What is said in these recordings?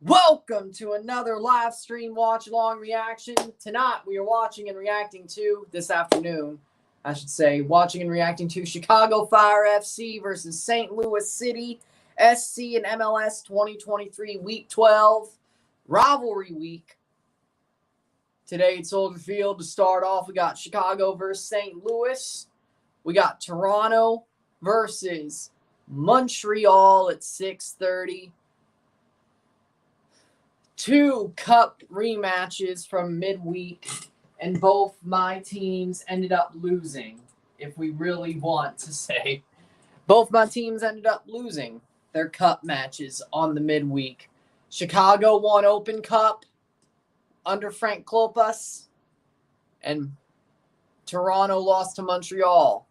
Welcome to another live stream watch along reaction. Tonight we are watching and reacting to, this afternoon, I should say, watching and reacting to Chicago Fire FC versus St. Louis City SC and MLS 2023 Week 12 rivalry week. Today at Soldier Field to start off, we got Chicago versus St. Louis. We got Toronto versus Montreal at 6:30. Two cup rematches from midweek, and both my teams ended up losing, if we really want to say. Both my teams ended up losing their cup matches on the midweek. Chicago won Open Cup under Frank Klopas, and Toronto lost to Montreal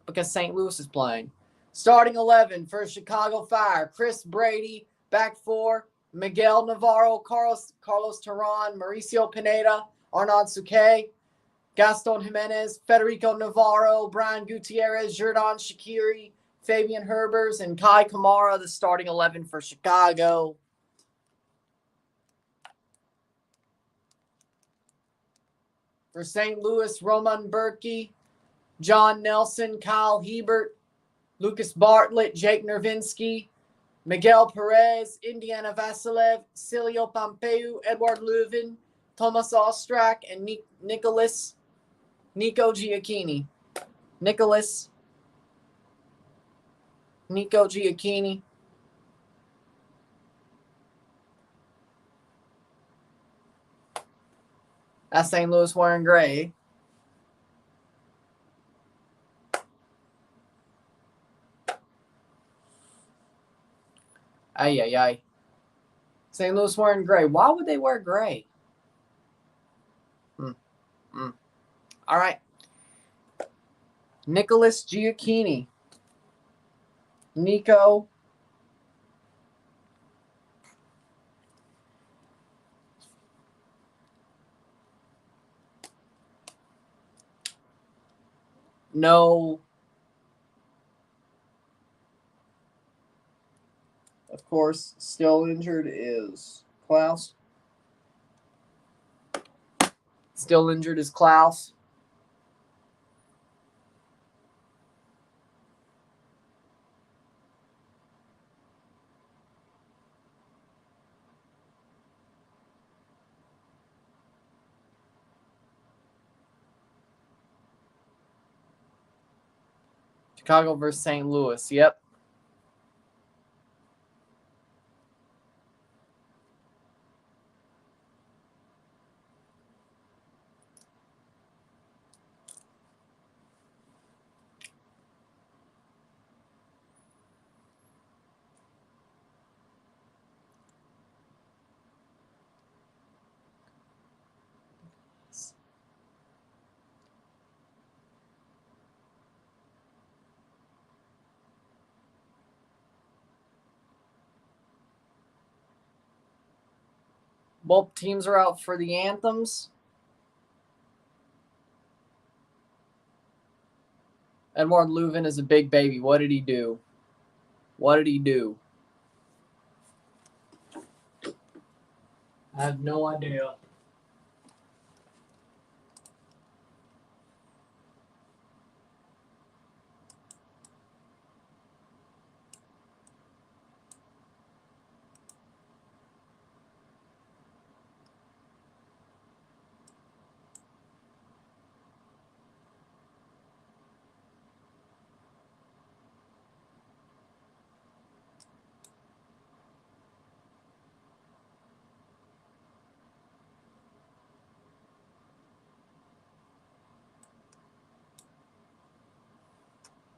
because St. Louis is playing. Starting 11 for Chicago Fire: Chris Brady, back four, Miguel Navarro, Carlos Terran, Mauricio Pineda, Arnaud Suquet, Gaston Jimenez, Federico Navarro, Brian Gutierrez, Jordan Shaqiri, Fabian Herbers, and Kai Kamara, the starting 11 for Chicago. For St. Louis, Roman Berkey, John Nelson, Kyle Hebert, Lucas Bartlett, Jake Nervinsky, Miguel Perez, Indiana Vasilev, Cilio Pompeu, Edward Leuven, Thomas Ostrak, and Nico Giacchini. Nico Giacchini. That's St. Louis wearing gray. Ay. St. Louis wearing gray. Why would they wear gray? All right. Nicholas Giacchini. Nico. No. Of course, still injured is Klaus. Still injured is Klaus. Chicago versus St. Louis. Yep. Both teams are out for the anthems. Edward Leuven is a big baby. What did he do? I have no idea.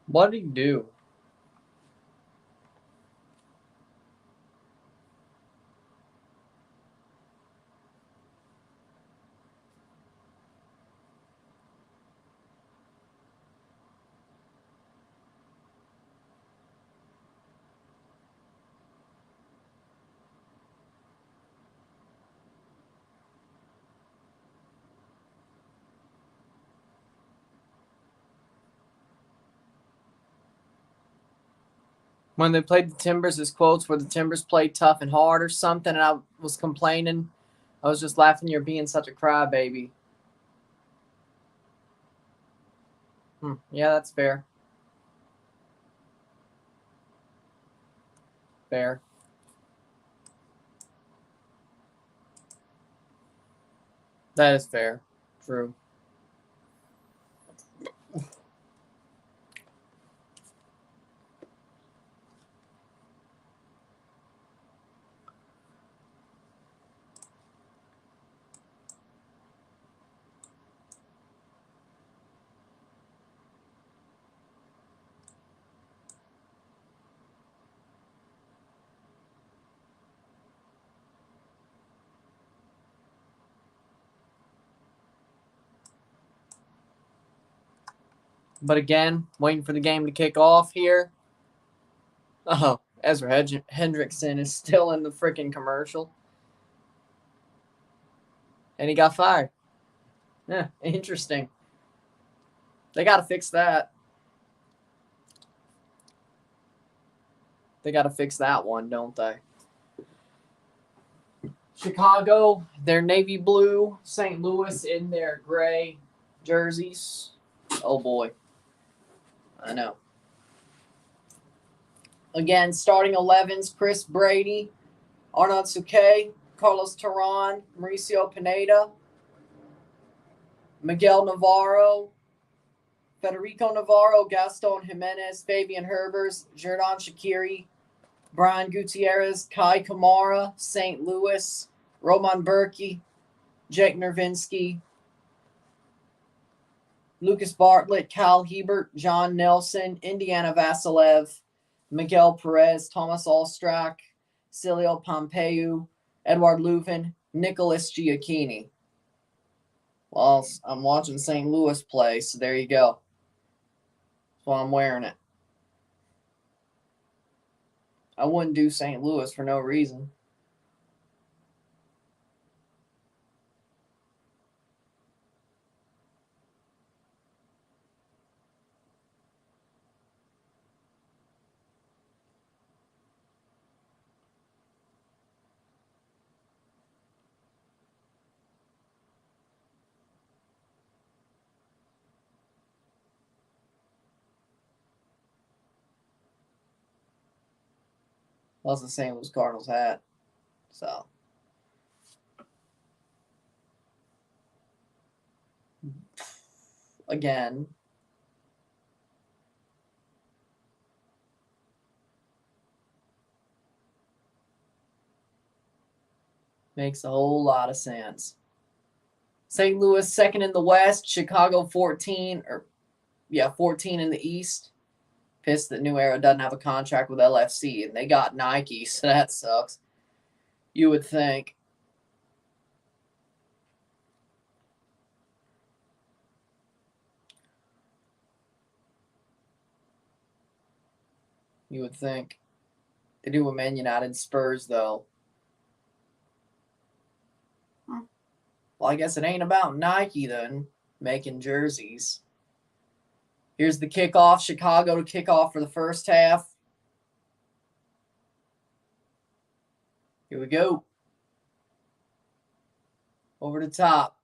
What did he do? When they played the Timbers, his quotes were the Timbers played tough and hard or something, and I was complaining. I was just laughing, you're being such a crybaby. Yeah, that's fair. Fair. That is fair. True. But again, waiting for the game to kick off here. Oh, Ezra Hendrickson is still in the freaking commercial. And he got fired. Yeah, interesting. They got to fix that. They got to fix that one, don't they? Chicago, their navy blue. St. Louis in their gray jerseys. Oh, boy. I know. Again, starting 11s, Chris Brady, Arnaud Suquet, Carlos Terran, Mauricio Pineda, Miguel Navarro, Federico Navarro, Gaston Jimenez, Fabian Herbers, Jordan Shaqiri, Brian Gutierrez, Kai Kamara, St. Louis, Roman Berkey, Jake Nervinsky, Lucas Bartlett, Cal Hebert, John Nelson, Indiana Vasilev, Miguel Perez, Thomas Alstrak, Celio Pompeu, Edward Leuven, Nicholas Giacchini. Well, I'm watching St. Louis play, so there you go. So I'm wearing it. I wouldn't do St. Louis for no reason. That's the St. Louis Cardinals hat. So. Again. Makes a whole lot of sense. St. Louis second in the West. Chicago 14 in the East. Pissed that New Era doesn't have a contract with LFC, and they got Nike, so that sucks. You would think. You would think. They do with Man United Spurs, though. Well, I guess it ain't about Nike, then, making jerseys. Here's the kickoff. Chicago to kick off for the first half. Here we go. Over the top.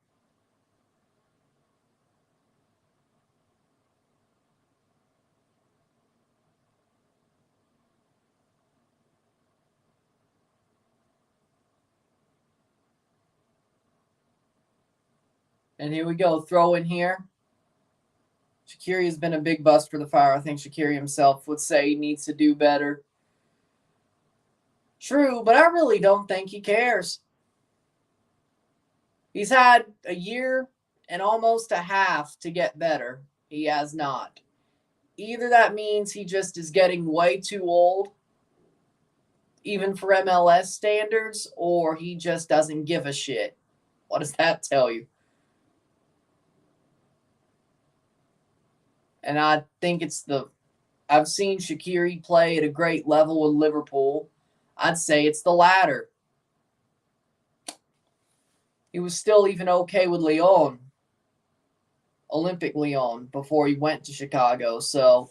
And here we go. Throw in here. Shaqiri has been a big bust for the Fire. I think Shaqiri himself would say he needs to do better. True, but I really don't think he cares. He's had a year and almost a half to get better. He has not. Either that means he just is getting way too old, even for MLS standards, or he just doesn't give a shit. What does that tell you? And I think I've seen Shaqiri play at a great level with Liverpool. I'd say it's the latter. He was still even okay with Lyon, Olympic Lyon, before he went to Chicago. So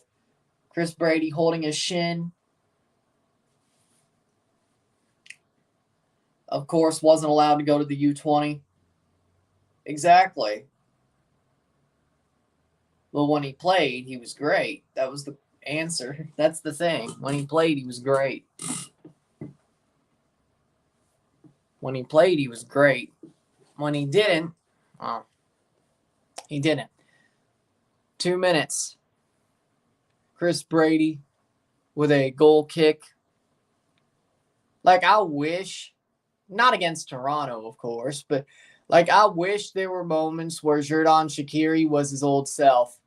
Chris Brady holding his shin. of course, wasn't allowed to go to the U20. Exactly. Well, when he played, he was great. That was the answer. That's the thing. When he played, he was great. When he played, he was great. When he didn't, well, he didn't. 2 minutes. Chris Brady with a goal kick. Like, I wish, not against Toronto, of course, but like, I wish there were moments where Xherdan Shaqiri was his old self.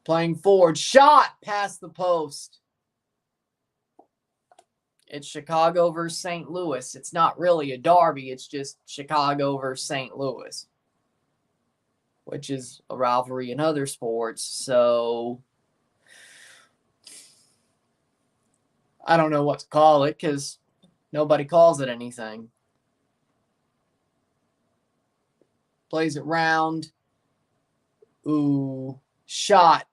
Playing forward. Shot past the post. It's Chicago versus St. Louis. It's not really a derby. It's just Chicago versus St. Louis, which is a rivalry in other sports. So I don't know what to call it because nobody calls it anything. Plays it round. Ooh, shot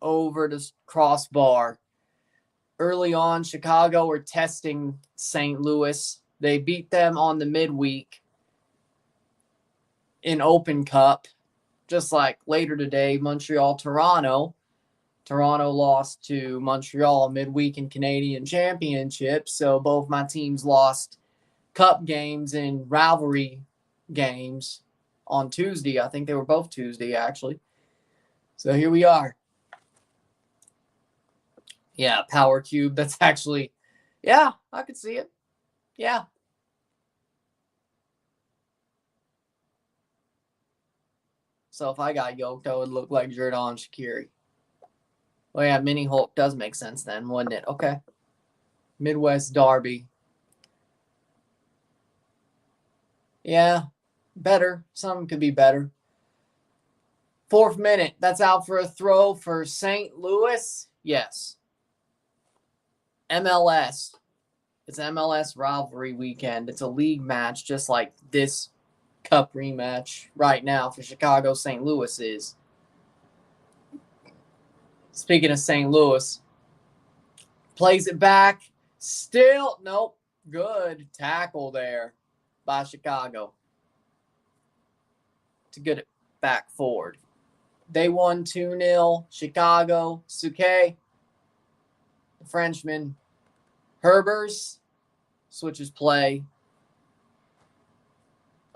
over the crossbar. Early on, Chicago were testing St. Louis. They beat them on the midweek in Open Cup. Just like later today, Montreal-Toronto. Toronto lost to Montreal midweek in Canadian Championship. So both my teams lost cup games and rivalry games on Tuesday. I think they were both Tuesday, actually. So here we are. Yeah, Power Cube. That's actually, yeah, I could see it. Yeah. So if I got yoked, I would look like Xherdan Shaqiri. Oh, yeah, Mini Hulk does make sense then, wouldn't it? Okay. Midwest Derby. Yeah, better. Some could be better. 4th minute. That's out for a throw for St. Louis. Yes. MLS. It's MLS rivalry weekend. It's a league match just like this cup rematch right now for Chicago St. Louis is. Speaking of St. Louis, plays it back. Still, nope. Good tackle there by Chicago to get it back forward. They won 2-0. Chicago. Souquet, the Frenchman. Herbers switches play.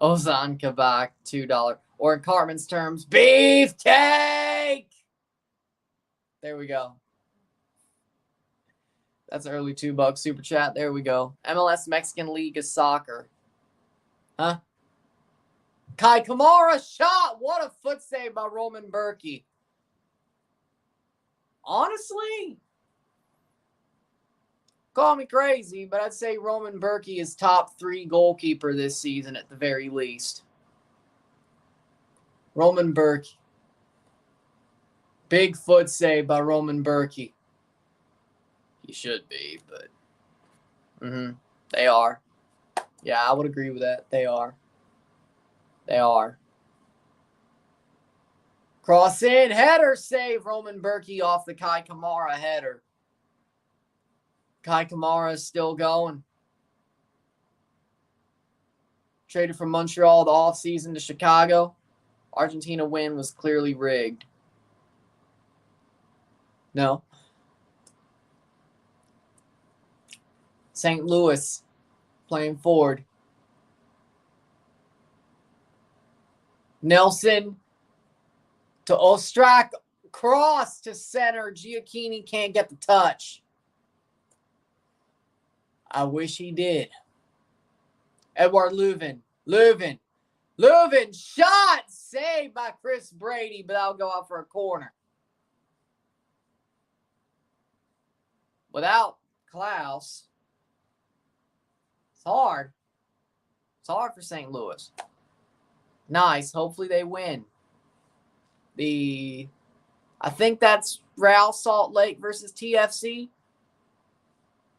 Ozan Kabak, $2. Or in Cartman's terms, beefcake! There we go. That's early $2 super chat. There we go. MLS Mexican League of Soccer. Huh? Kai Kamara shot. What a foot save by Roman Berkey. Honestly, call me crazy, but I'd say Roman Berkey is top 3 goalkeeper this season at the very least. Roman Berkey. Big foot save by Roman Berkey. He should be, but they are. Yeah, I would agree with that. They are. They are. Cross in, header save. Roman Berkey off the Kai Kamara header. Kai Kamara is still going. Traded from Montreal the offseason to Chicago. Argentina win was clearly rigged. No. St. Louis playing forward. Nelson to Ostrak. Cross to center. Giacchini can't get the touch. I wish he did. Edouard Leuven. Leuven. Shot. Saved by Chris Brady, but that'll go out for a corner. Without Klaus, it's hard. It's hard for St. Louis. Nice. Hopefully they win. I think that's Real Salt Lake versus TFC.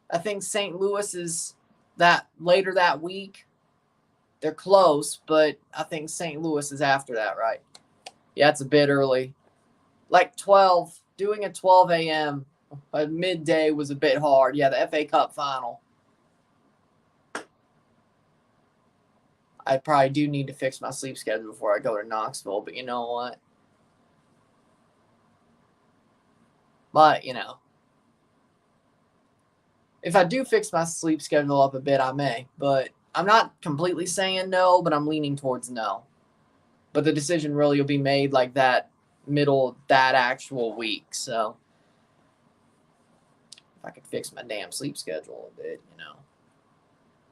I think St. Louis is that later that week. They're close, but I think St. Louis is after that, right? Yeah, it's a bit early. Like 12, doing a 12 a.m. Midday was a bit hard. Yeah, the FA Cup final. I probably do need to fix my sleep schedule before I go to Knoxville, but you know what? But, you know, if I do fix my sleep schedule up a bit, I may. But I'm not completely saying no, but I'm leaning towards no. But the decision really will be made like that middle, that actual week. So if I could fix my damn sleep schedule a bit, you know,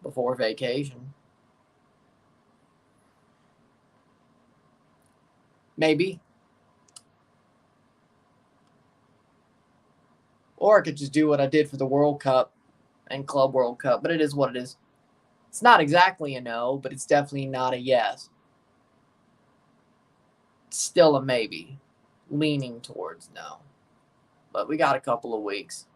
before vacation. Maybe. Or I could just do what I did for the World Cup and Club World Cup. But it is what it is. It's not exactly a no, but it's definitely not a yes. It's still a maybe. Leaning towards no. But we got a couple of weeks.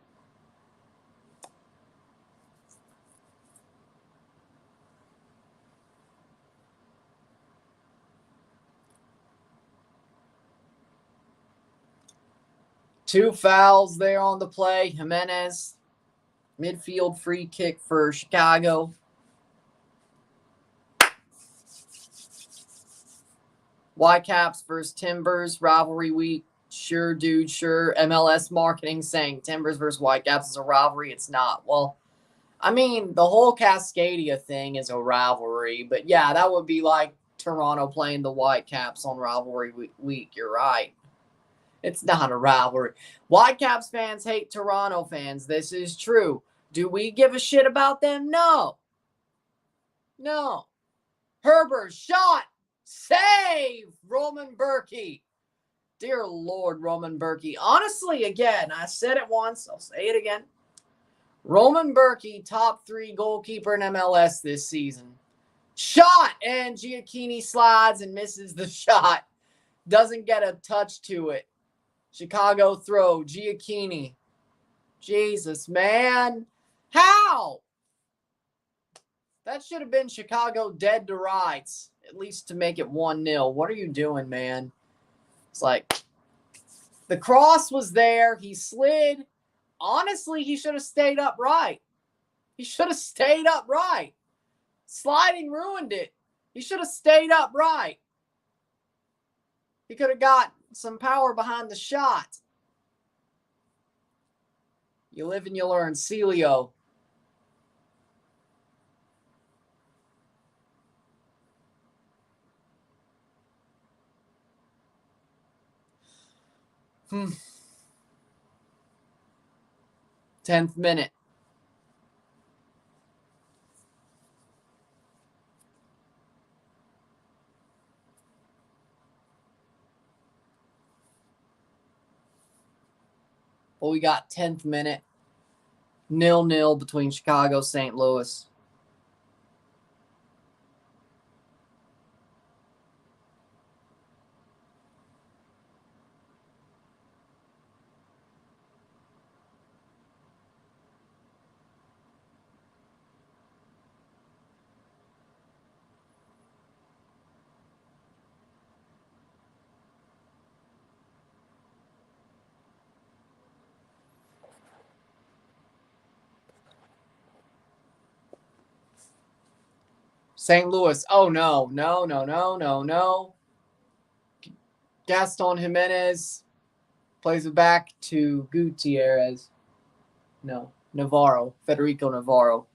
Two fouls there on the play. Yepez, midfield free kick for Chicago. Whitecaps versus Timbers, rivalry week. Sure, dude, sure. MLS marketing saying Timbers versus Whitecaps is a rivalry. It's not. Well, I mean, the whole Cascadia thing is a rivalry. But yeah, that would be like Toronto playing the Whitecaps on rivalry week. You're right. It's not a rivalry. Whitecaps fans hate Toronto fans. This is true. Do we give a shit about them? No. No. Herbert shot. Save. Roman Berkey. Dear Lord, Roman Berkey. Honestly, again, I said it once. I'll say it again. Roman Berkey, top 3 goalkeeper in MLS this season. Shot. And Giacchini slides and misses the shot. Doesn't get a touch to it. Chicago throw. Giacchini. Jesus, man. How? That should have been Chicago dead to rights. At least to make it 1-0. What are you doing, man? It's like the cross was there. He slid. Honestly, he should have stayed upright. He should have stayed upright. Sliding ruined it. He should have stayed upright. He could have got some power behind the shot. You live and you learn. Celio. Hmm. 10th minute. Well, we got 10th minute. 0-0 between Chicago, St. Louis. St. Louis. Oh, no. No. Gaston Jimenez plays it back to Gutierrez. No. Navarro. Federico Navarro.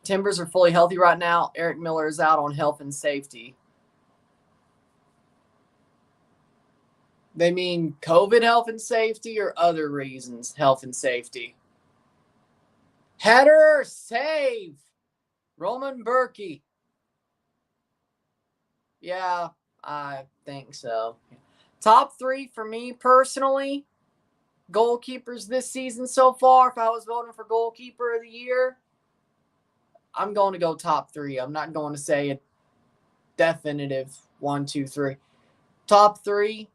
Timbers are fully healthy right now. Eric Miller is out on health and safety. They mean COVID health and safety or other reasons health and safety? Header save. Roman Berkey. Yeah, I think so. Top 3 for me personally. Goalkeepers this season so far. If I was voting for goalkeeper of the year, I'm going to go top 3. I'm not going to say a definitive 1, 2, 3. Top 3.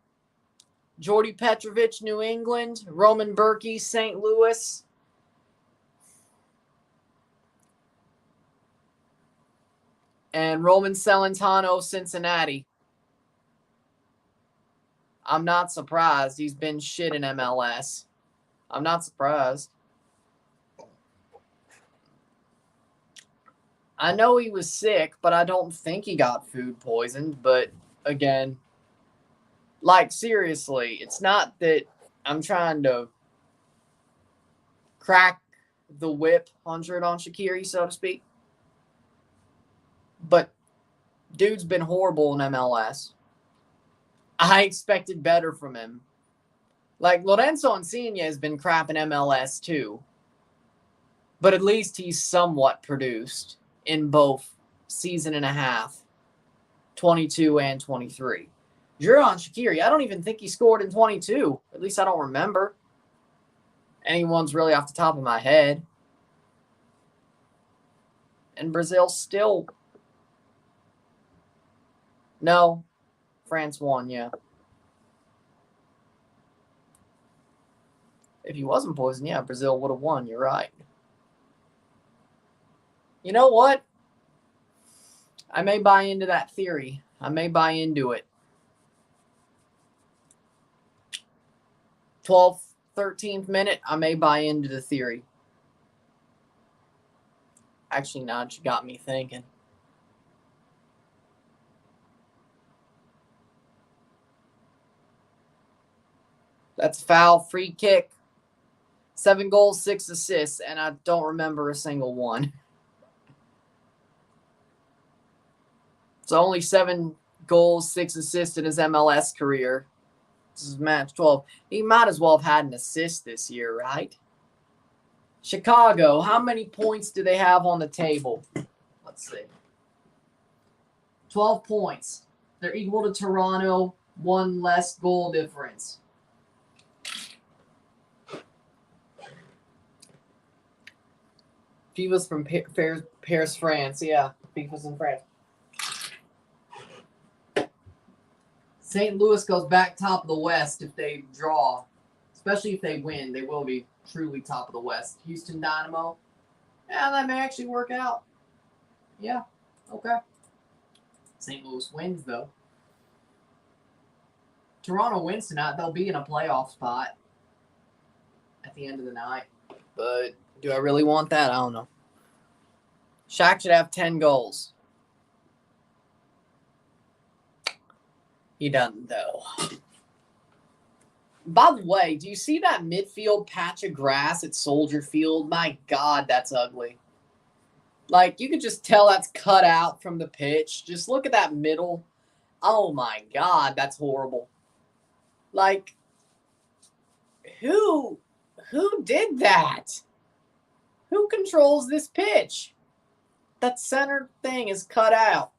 Jordy Petrovic, New England. Roman Berkey, St. Louis. And Roman Celentano, Cincinnati. I'm not surprised. He's been shit in MLS. I'm not surprised. I know he was sick, but I don't think he got food poisoned. But again, like seriously, it's not that I'm trying to crack the whip 100 on Shaqiri, so to speak. But dude's been horrible in MLS. I expected better from him. Like, Lorenzo Insigne has been crap in MLS too. But at least he's somewhat produced in both season and a half, 22 and 23. Xherdan Shaqiri, I don't even think he scored in 22. At least I don't remember anyone's really off the top of my head. And Brazil still... No. France won, yeah. If he wasn't poisoned, yeah, Brazil would have won. You're right. You know what? I may buy into that theory. I may buy into it. 12th, 13th minute, I may buy into the theory. Actually, now you got me thinking. That's a foul, free kick. 7 goals, 6 assists, and I don't remember a single one. So only 7 goals, 6 assists in his MLS career. This is match 12. He might as well have had an assist this year, right? Chicago, how many points do they have on the table? Let's see. 12 points. They're equal to Toronto, 1 less goal difference. FIFA's from Paris, France. Yeah, FIFA's in France. St. Louis goes back top of the West if they draw. Especially if they win. They will be truly top of the West. Houston Dynamo. Yeah, that may actually work out. Yeah, okay. St. Louis wins, though. Toronto wins tonight. They'll be in a playoff spot at the end of the night. But do I really want that? I don't know. Shaq should have 10 goals. He doesn't, though. By the way, do you see that midfield patch of grass at Soldier Field? My God, that's ugly. Like, you could just tell that's cut out from the pitch. Just look at that middle. Oh, my God, that's horrible. Like, who did that? Who controls this pitch? That center thing is cut out.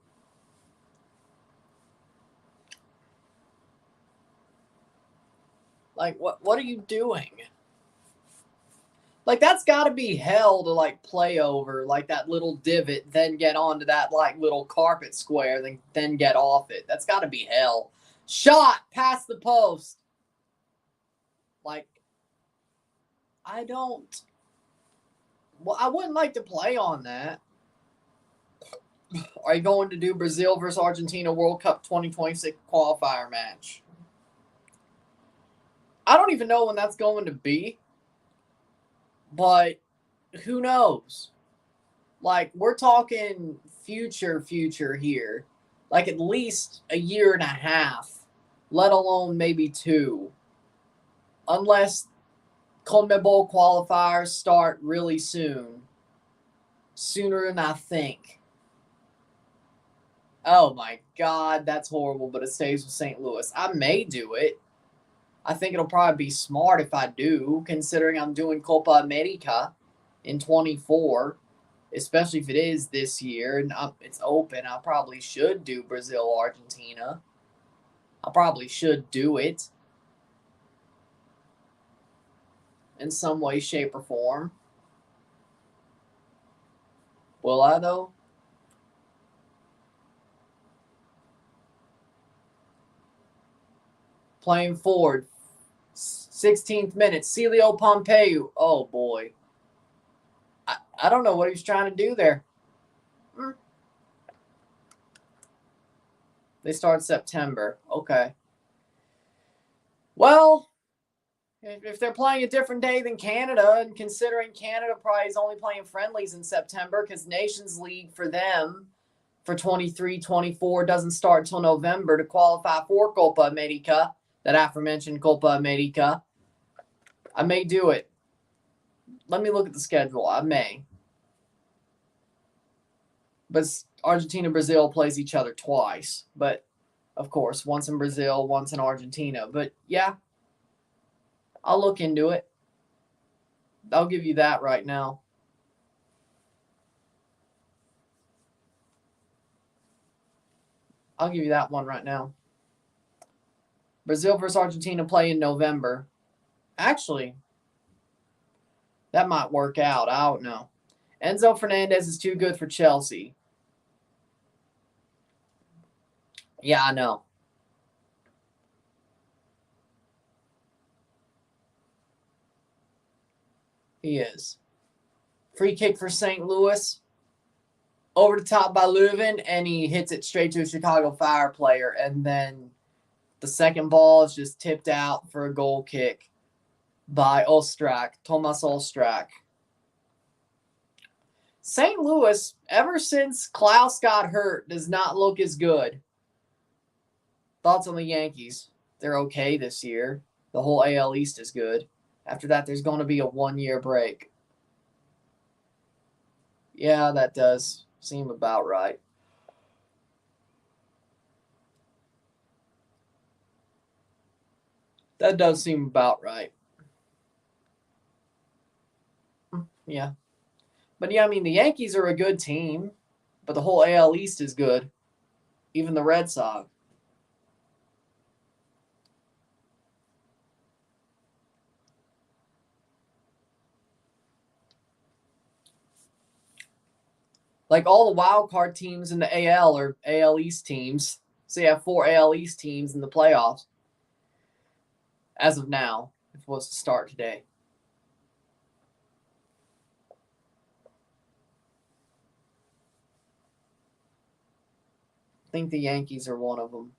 Like, what are you doing? Like, that's got to be hell to, like, play over, like, that little divot, then get onto that, like, little carpet square, then get off it. That's got to be hell. Shot past the post. Like, I wouldn't like to play on that. Are you going to do Brazil versus Argentina World Cup 2026 qualifier match? I don't even know when that's going to be. But who knows? Like, we're talking future here. Like, at least a year and a half, let alone maybe 2. Unless CONMEBOL qualifiers start really soon. Sooner than I think. Oh my God, that's horrible, but it stays with St. Louis. I may do it. I think it'll probably be smart if I do, considering I'm doing Copa America in 24, especially if it is this year and it's open. I probably should do Brazil, Argentina. I probably should do it in some way, shape, or form. Will I, though? Playing forward. 16th minute. Celio Pompeu. Oh, boy. I don't know what he was trying to do there. They start September. Okay. Well, If they're playing a different day than Canada, and considering Canada probably is only playing friendlies in September because Nations League for them for 23-24 doesn't start until November to qualify for Copa America, that aforementioned Copa America, I may do it. Let me look at the schedule. I may. But Argentina-Brazil plays each other twice. But, of course, once in Brazil, once in Argentina. But, yeah, I'll look into it. I'll give you that right now. I'll give you that one right now. Brazil versus Argentina play in November. Actually, that might work out. I don't know. Enzo Fernandez is too good for Chelsea. Yeah, I know. He is. Free kick for St. Louis. Over the top by Leuven, and he hits it straight to a Chicago Fire player. And then the second ball is just tipped out for a goal kick by Ostrak, Thomas Ostrak. St. Louis, ever since Klaus got hurt, does not look as good. Thoughts on the Yankees? They're okay this year. The whole AL East is good. After that, there's going to be a 1-year break. Yeah, that does seem about right. That does seem about right. Yeah. But yeah, I mean, the Yankees are a good team, but the whole AL East is good. Even the Red Sox. Like all the wild card teams in the AL are AL East teams. So you have 4 AL East teams in the playoffs. As of now, if it was to start today. I think the Yankees are one of them.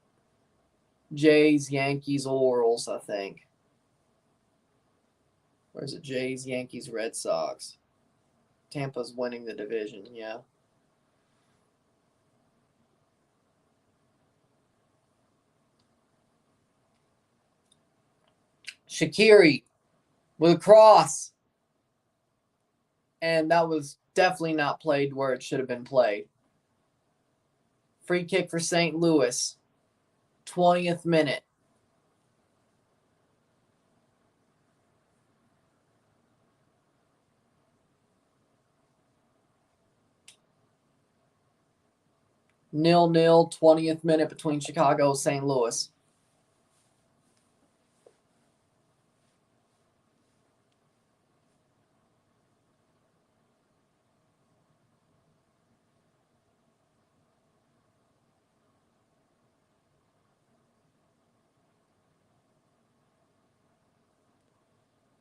Jays, Yankees, Orioles, I think. Where's it? Jays, Yankees, Red Sox. Tampa's winning the division, yeah. Shaqiri with a cross. And that was definitely not played where it should have been played. Free kick for St. Louis. 20th minute. Nil-nil, 20th minute between Chicago and St. Louis.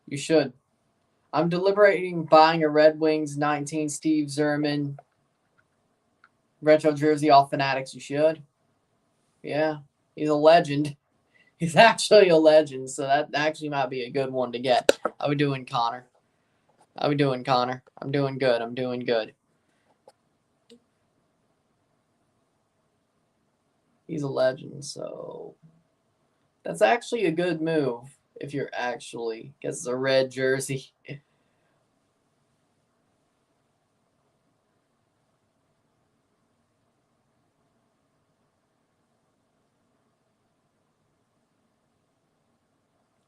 You should. I'm deliberating buying a Red Wings 19 Steve Zerman retro jersey off Fanatics. You should. Yeah, he's a legend. He's actually a legend, so that actually might be a good one to get. How we doing, Connor? How we doing, Connor? I'm doing good. I'm doing good. He's a legend, so that's actually a good move if you're actually gets a red jersey.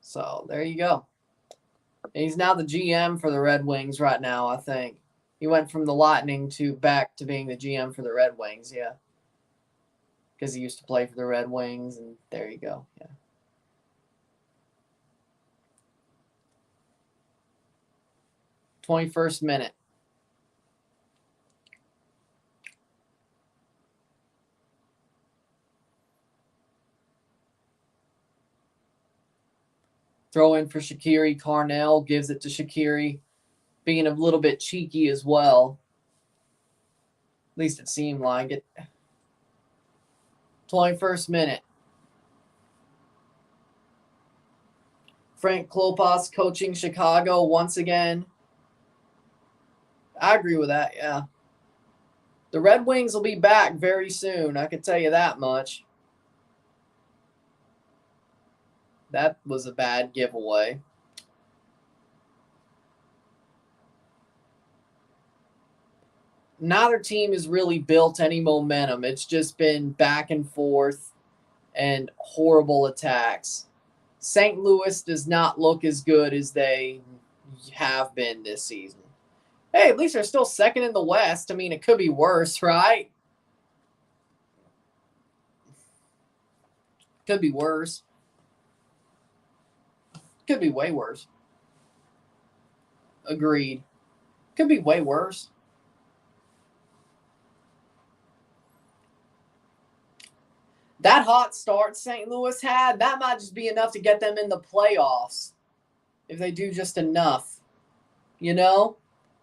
So there you go. And he's now the GM for the Red Wings right now, I think. He went from the Lightning to back to being the GM for the Red Wings, yeah. Because he used to play for the Red Wings, and there you go, yeah. '21st minute. Throw in for Shaqiri. Carnell gives it to Shaqiri, being a little bit cheeky as well. At least it seemed like it. 21st minute. Frank Klopas coaching Chicago once again. I agree with that, yeah. The Red Wings will be back very soon, I can tell you that much. That was a bad giveaway. Neither team has really built any momentum. It's just been back and forth and horrible attacks. St. Louis does not look as good as they have been this season. Hey, at least they're still second in the West. I mean, it could be worse, right? Could be worse. Could be way worse. Agreed. Could be way worse. That hot start St. Louis had, that might just be enough to get them in the playoffs. If they do just enough. You know?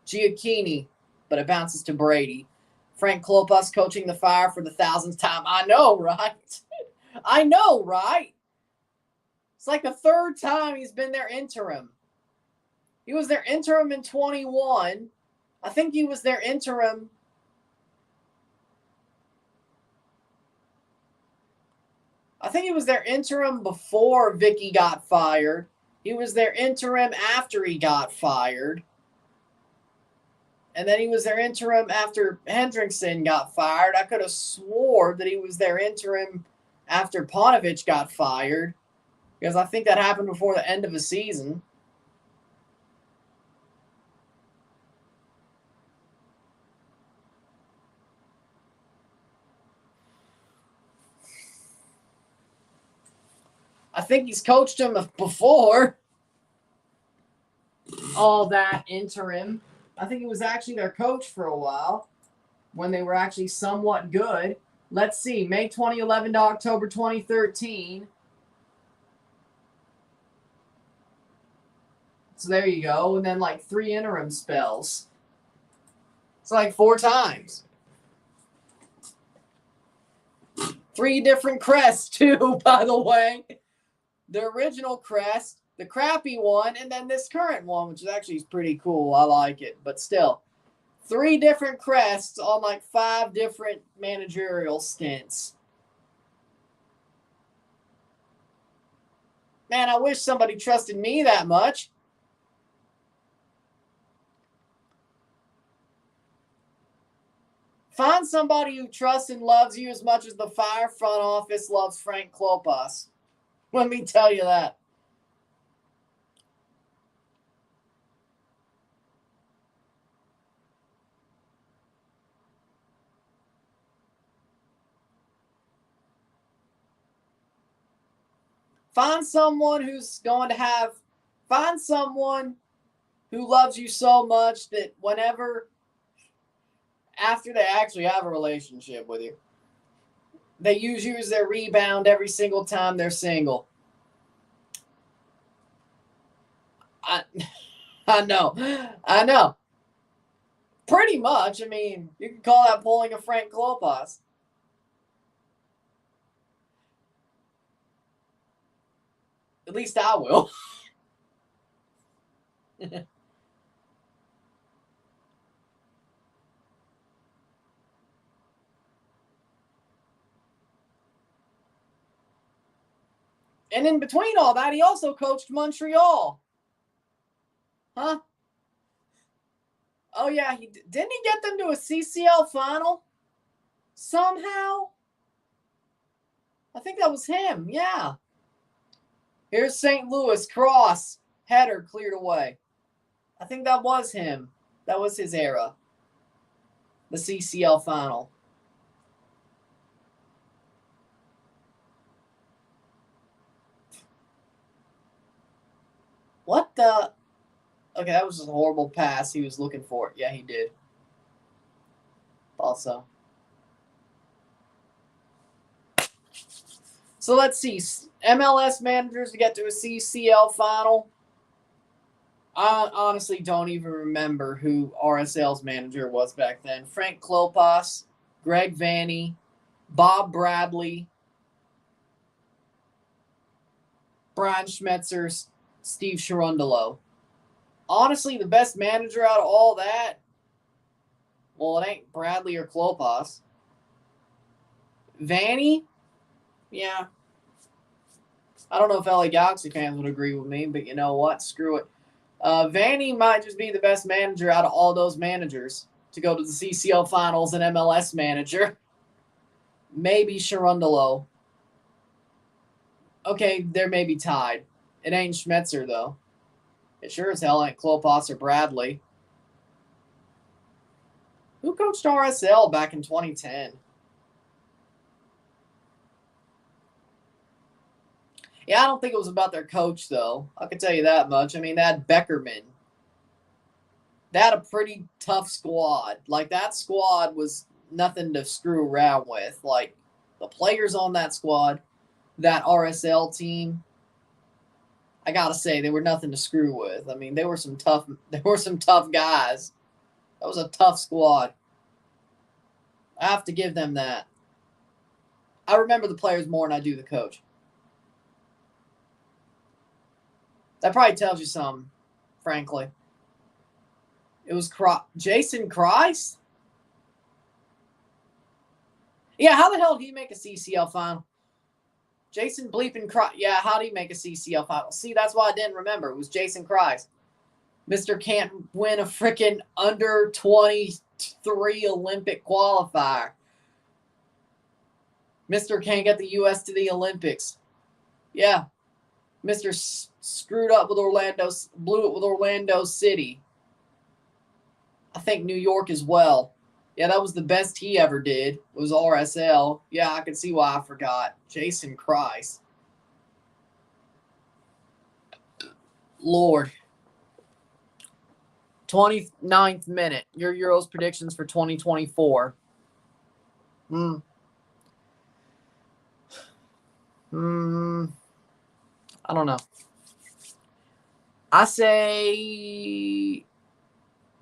Giacchini, but it bounces to Brady. Frank Klopas coaching the Fire for the 1000th time. I know, right? I know, right? It's like the third time he's been their interim. He was their interim in 21. I think he was their interim. I think he was their interim before Vicky got fired. He was their interim after he got fired. And then he was their interim after Hendrickson got fired. I could have swore that he was their interim after Panovich got fired, because I think that happened before the end of the season. I think he's coached him before all that interim. I think he was actually their coach for a while when they were actually somewhat good. Let's see, May 2011 to October 2013. So there you go. And then like 3 interim spells. It's like 4 times. 3 different crests too, by the way. The original crest, the crappy one, and then this current one, which is actually pretty cool. I like it. But still, 3 different crests on like 5 different managerial stints. Man, I wish somebody trusted me that much. Find somebody who trusts and loves you as much as the Fire front office loves Frank Klopas. Let me tell you that. Find someone who's going to have, find someone who loves you so much that whenever, after they actually have a relationship with you, they use you as their rebound every single time they're single. I know. Pretty much. I mean, you can call that pulling a Frank Klopas. At least I will. And in between all that, he also coached Montreal. Huh? Oh, yeah. Didn't he get them to a CCL final? Somehow? I think that was him. Yeah. Here's St. Louis. Cross. Header cleared away. I think that was him. That was his era. The CCL final. What the? Okay, that was just a horrible pass. He was looking for it. Yeah, he did. Also. So let's see. MLS managers to get to a CCL final. I honestly don't even remember who RSL's manager was back then. Frank Klopas, Greg Vanney, Bob Bradley, Brian Schmetzers, Steve Cherundolo. Honestly, the best manager out of all that, well, it ain't Bradley or Klopas. Vanny? Yeah. I don't know if LA Galaxy fans would agree with me, but you know what? Screw it. Vanny might just be the best manager out of all those managers to go to the CCL Finals and MLS manager. Maybe Cherundolo. Okay, they're maybe tied. It ain't Schmetzer, though. It sure as hell ain't Klopas or Bradley. Who coached RSL back in 2010? Yeah, I don't think it was about their coach, though. I can tell you that much. I mean, that Beckerman. They had a pretty tough squad. Like, that squad was nothing to screw around with. Like, the players on that squad, that RSL team, I gotta say, they were nothing to screw with. I mean, they were some tough guys. That was a tough squad. I have to give them that. I remember the players more than I do the coach. That probably tells you something, frankly. It was Jason Kreis? Yeah, how the hell did he make a CCL final? Jason bleeping Kreis. Yeah, how did he make a CCL final? See, that's why I didn't remember. It was Jason Kreis. Mr. can't win a freaking under 23 Olympic qualifier. Mr. can't get the U.S. to the Olympics. Yeah. Mr. screwed up with blew it with Orlando City. I think New York as well. Yeah, that was the best he ever did, was RSL. Yeah, I can see why I forgot. Jason Kreis. Lord. 29th minute. Your Euros predictions for 2024. I don't know. I say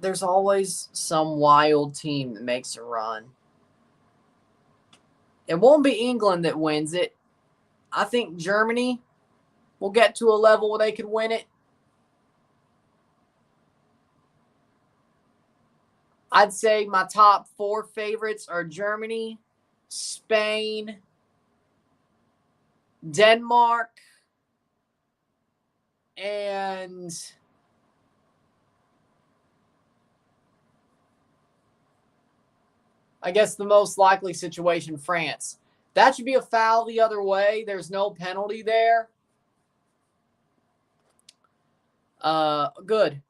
there's always some wild team that makes a run. It won't be England that wins it. I think Germany will get to a level where they could win it. I'd say my top 4 favorites are Germany, Spain, Denmark, and I guess the most likely situation, France. That should be a foul the other way. There's no penalty there. Good.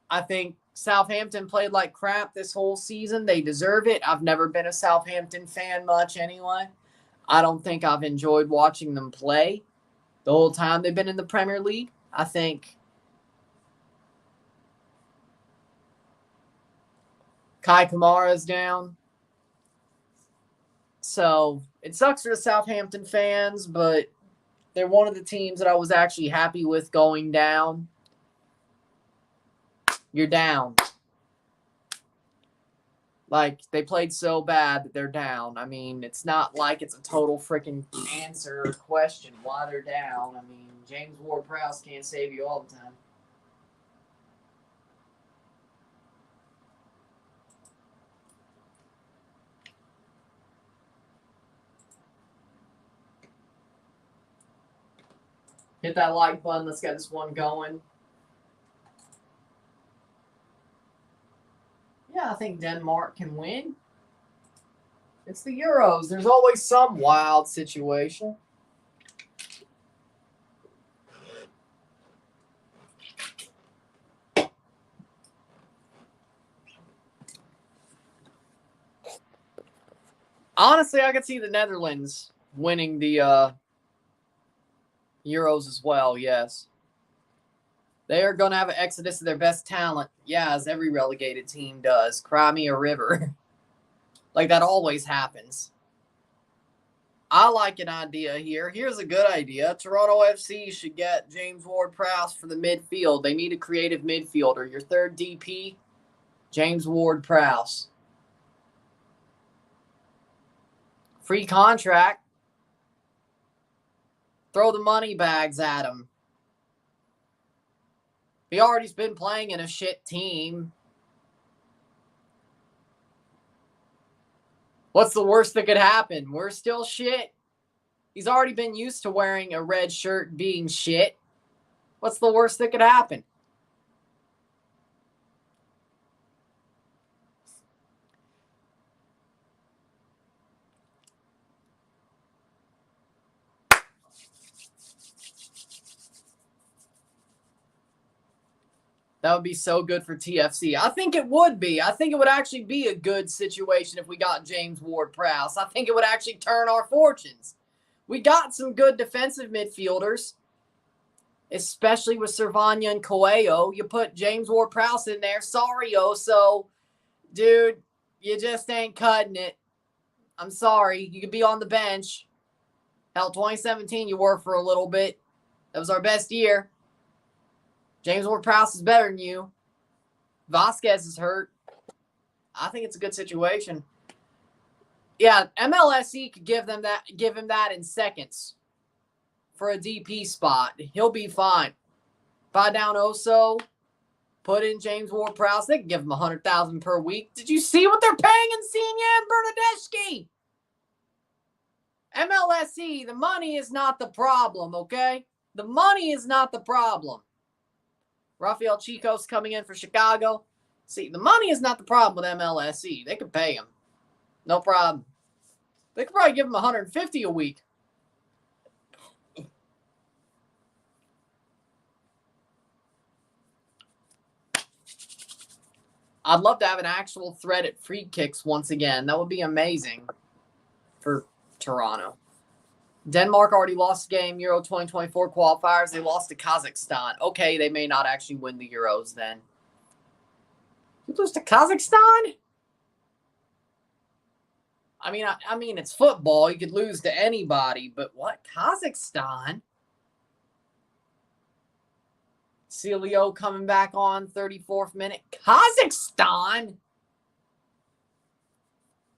I think Southampton played like crap this whole season. They deserve it. I've never been a Southampton fan much anyway. I don't think I've enjoyed watching them play the whole time they've been in the Premier League. I think Kai Kamara's down. So it sucks for the Southampton fans, but they're one of the teams that I was actually happy with going down. You're down. Like, they played so bad that they're down. I mean, it's not like it's a total freaking answer or question why they're down. I mean, James Ward-Prowse can't save you all the time. Hit that like button. Let's get this one going. Yeah, I think Denmark can win. It's the Euros. There's always some wild situation. Honestly, I could see the Netherlands winning the Euros as well, yes. They are going to have an exodus of their best talent. Yeah, as every relegated team does. Cry me a river. Like, that always happens. I like an idea here. Here's a good idea. Toronto FC should get James Ward-Prowse for the midfield. They need a creative midfielder. Your third DP, James Ward-Prowse. Free contract. Throw the money bags at him. He already's been playing in a shit team. What's the worst that could happen? We're still shit. He's already been used to wearing a red shirt being shit. What's the worst that could happen? That would be so good for TFC. I think it would be. I think it would actually be a good situation if we got James Ward-Prowse. I think it would actually turn our fortunes. We got some good defensive midfielders, especially with Servania and Coelho. You put James Ward-Prowse in there. Sorry, Oso. Dude, you just ain't cutting it. I'm sorry. You could be on the bench. Hell, 2017 you were for a little bit. That was our best year. James Ward-Prowse is better than you. Vasquez is hurt. I think it's a good situation. Yeah, MLSE could give him that in seconds for a DP spot. He'll be fine. Buy down Oso, put in James Ward-Prowse. They can give him $100,000 per week. Did you see what they're paying Insigne and Bernadeschi? MLSE, the money is not the problem, okay? The money is not the problem. Rafael Chico's coming in for Chicago. See, the money is not the problem with MLSE. They could pay him. No problem. They could probably give him $150 a week. I'd love to have an actual threat at free kicks once again. That would be amazing for Toronto. Denmark already lost the game, Euro 2024 qualifiers. They lost to Kazakhstan. Okay, they may not actually win the Euros then. You lose to Kazakhstan? I mean, it's football. You could lose to anybody, but what? Kazakhstan? Celio coming back on 34th minute. Kazakhstan?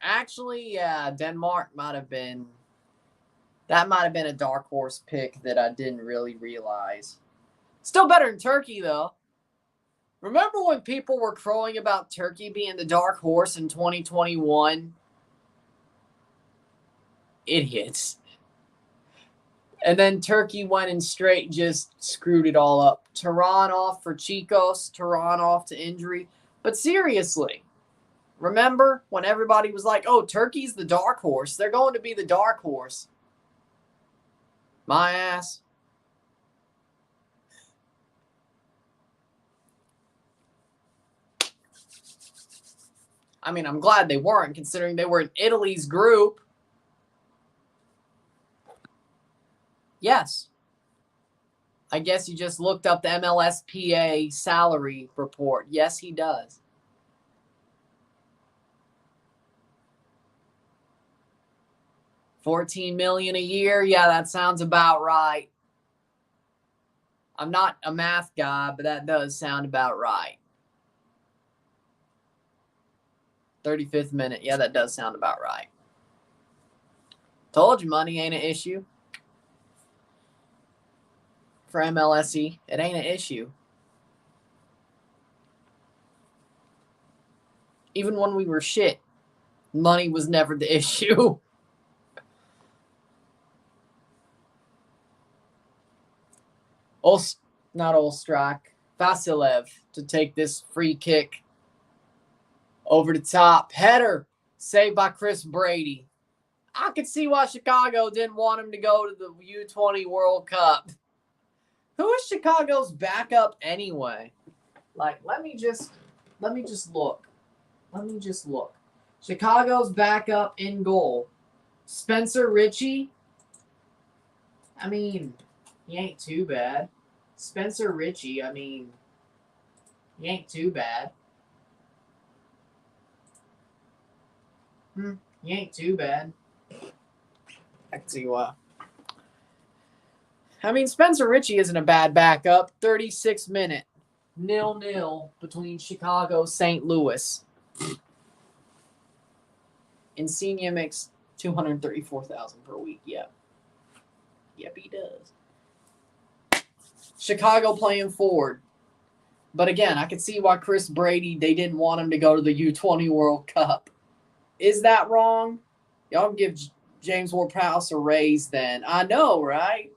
Actually, yeah, Denmark might have been... That might have been a dark horse pick that I didn't really realize. Still better than Turkey, though. Remember when people were crowing about Turkey being the dark horse in 2021? Idiots. And then Turkey went and straight just screwed it all up. Turan off for Chicos. Turan off to injury. But seriously, remember when everybody was like, oh, Turkey's the dark horse. They're going to be the dark horse. My ass. I mean, I'm glad they weren't, considering they were in Italy's group. Yes. I guess you just looked up the MLSPA salary report. Yes, he does. $14 million a year. Yeah, that sounds about right. I'm not a math guy, but that does sound about right. 35th minute. Yeah, that does sound about right. Told you money ain't an issue. For MLSE, it ain't an issue. Even when we were shit, money was never the issue. Not Olstrak, Vasilev to take this free kick over the top. Header saved by Chris Brady. I could see why Chicago didn't want him to go to the U20 World Cup. Who is Chicago's backup anyway? Like, let me just look. Chicago's backup in goal. Spencer Ritchie. I mean, he ain't too bad. Spencer Ritchie, I mean, he ain't too bad. He ain't too bad. I can see why. I mean, Spencer Ritchie isn't a bad backup. 36 minute. 0-0 between Chicago St. Louis. Insigne makes $234,000 per week. Yep. Yep, he does. Chicago playing forward. But again, I could see why Chris Brady, they didn't want him to go to the U20 World Cup. Is that wrong? Y'all can give James Ward-Prowse a raise then. I know, right?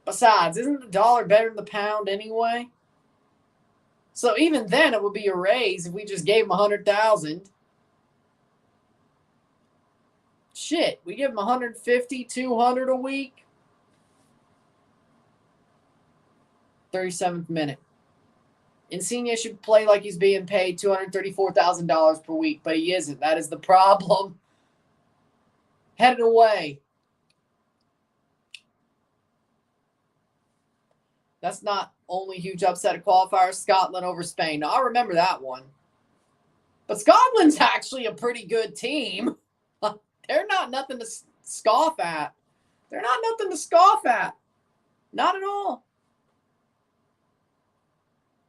Besides, isn't the dollar better than the pound anyway? So even then, it would be a raise if we just gave him $100,000. Shit, we give him 150, 200 a week. 37th minute. Insigne should play like he's being paid $234,000 per week, but he isn't. That is the problem. Headed away. That's not only huge upset at qualifiers, Scotland over Spain. Now, I remember that one. But Scotland's actually a pretty good team. They're not nothing to scoff at. They're not nothing to scoff at. Not at all.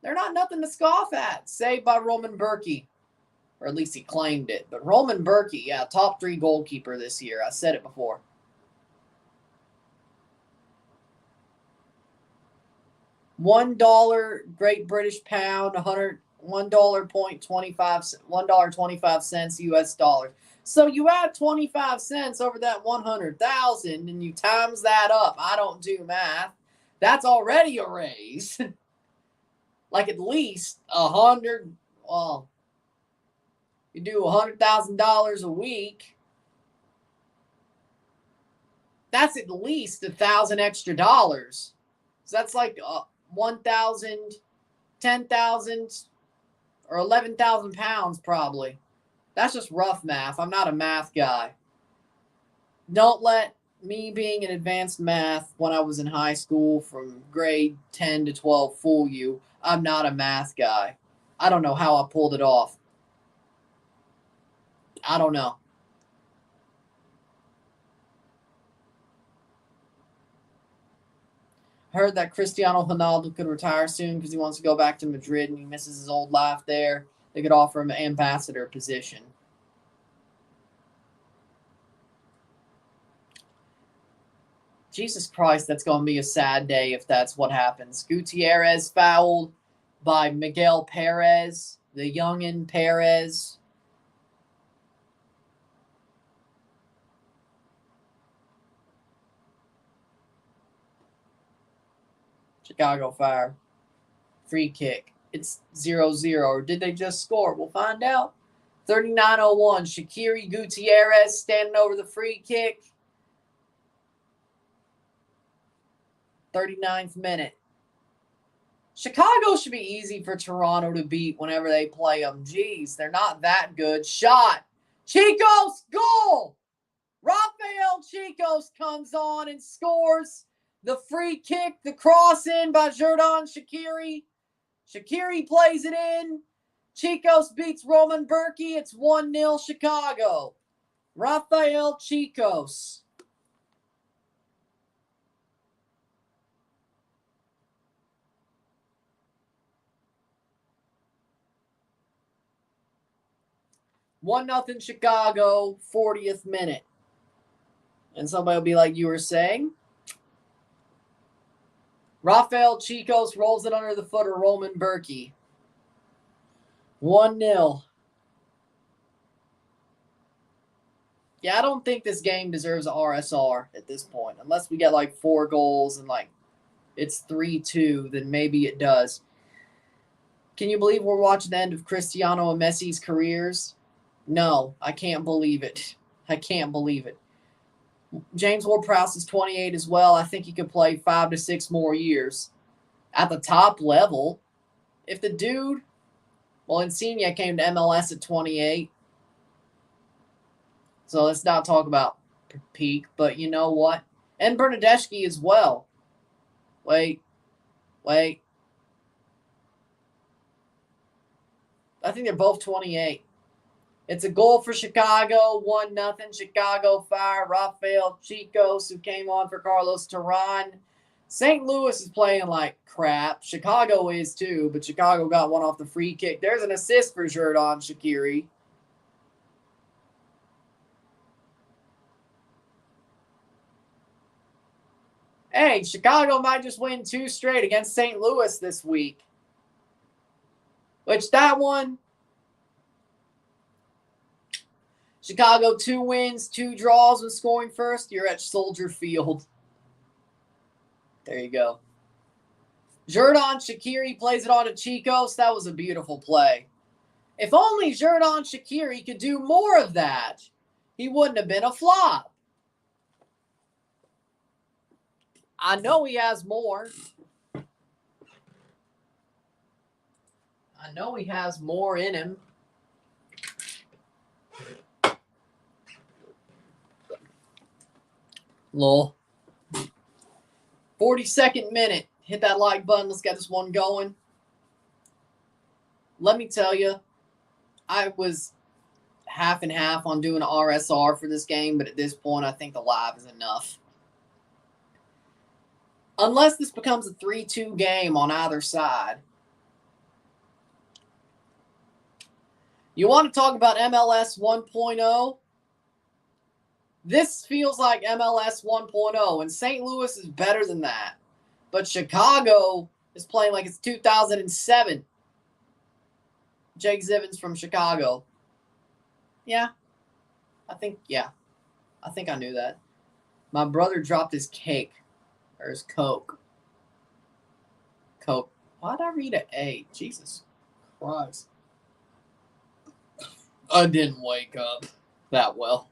They're not nothing to scoff at. Saved by Roman Berkey. Or at least he claimed it. But Roman Berkey, yeah, top 3 goalkeeper this year. I said it before. $1 Great British Pound, $1.25 US dollars. So you add 25 cents over that 100,000 and you times that up. I don't do math. That's already a raise. Like at least 100. Well, you do $100,000 a week. That's at least $1,000 extra dollars. So that's like 1,000, 10,000, or 11,000 pounds probably. That's just rough math. I'm not a math guy. Don't let me being in advanced math when I was in high school from grade 10 to 12 fool you. I'm not a math guy. I don't know how I pulled it off. I don't know. Heard that Cristiano Ronaldo could retire soon because he wants to go back to Madrid and he misses his old life there. They could offer him an ambassador position. Jesus Christ, that's going to be a sad day if that's what happens. Gutierrez fouled by Miguel Perez, the youngin' Perez. Chicago Fire. Free kick. It's 0-0. Or did they just score? We'll find out. 39:01. Shaqiri Gutierrez standing over the free kick. 39th minute. Chicago should be easy for Toronto to beat whenever they play them. Jeez, they're not that good. Shot. Chicos, goal! Rafael Chicos comes on and scores the free kick, the cross in by Xherdan Shaqiri. Shaqiri plays it in. Chicos beats Roman Berkey. It's 1-0 Chicago. Rafael Chicos. One nothing Chicago, 40th minute. And somebody will be like, you were saying? Rafael Chicos rolls it under the foot of Roman Berkey. 1-0. Yeah, I don't think this game deserves an RSR at this point. Unless we get like 4 goals and like it's 3-2, then maybe it does. Can you believe we're watching the end of Cristiano and Messi's careers? No, I can't believe it. I can't believe it. James Ward-Prowse is 28 as well. I think he could play 5 to 6 more years at the top level. If the dude, well, Insigne came to MLS at 28. So let's not talk about peak, but you know what? And Bernadeschi as well. Wait. I think they're both 28. It's a goal for Chicago, 1-0. Chicago Fire. Rafael Chicos, who came on for Carlos Terán. St. Louis is playing like crap. Chicago is too, but Chicago got one off the free kick. There's an assist for Xherdan Shaqiri. Hey, Chicago might just win 2 straight against St. Louis this week. Which that one, Chicago 2 wins, 2 draws when scoring first. You're at Soldier Field. There you go. Xherdan Shaqiri plays it on to Chicos. That was a beautiful play. If only Xherdan Shaqiri could do more of that, he wouldn't have been a flop. I know he has more. I know he has more in him. Lol. 42nd minute. Hit that like button. Let's get this one going. Let me tell you, I was half and half on doing an RSR for this game, but at this point, I think the live is enough. Unless this becomes a 3-2 game on either side. You want to talk about MLS 1.0? This feels like MLS 1.0, and St. Louis is better than that. But Chicago is playing like it's 2007. Jake Zivins from Chicago. Yeah. I think I knew that. My brother dropped his cake. Or his Coke. Coke. Why'd I read an A? Jesus Christ. I didn't wake up that well.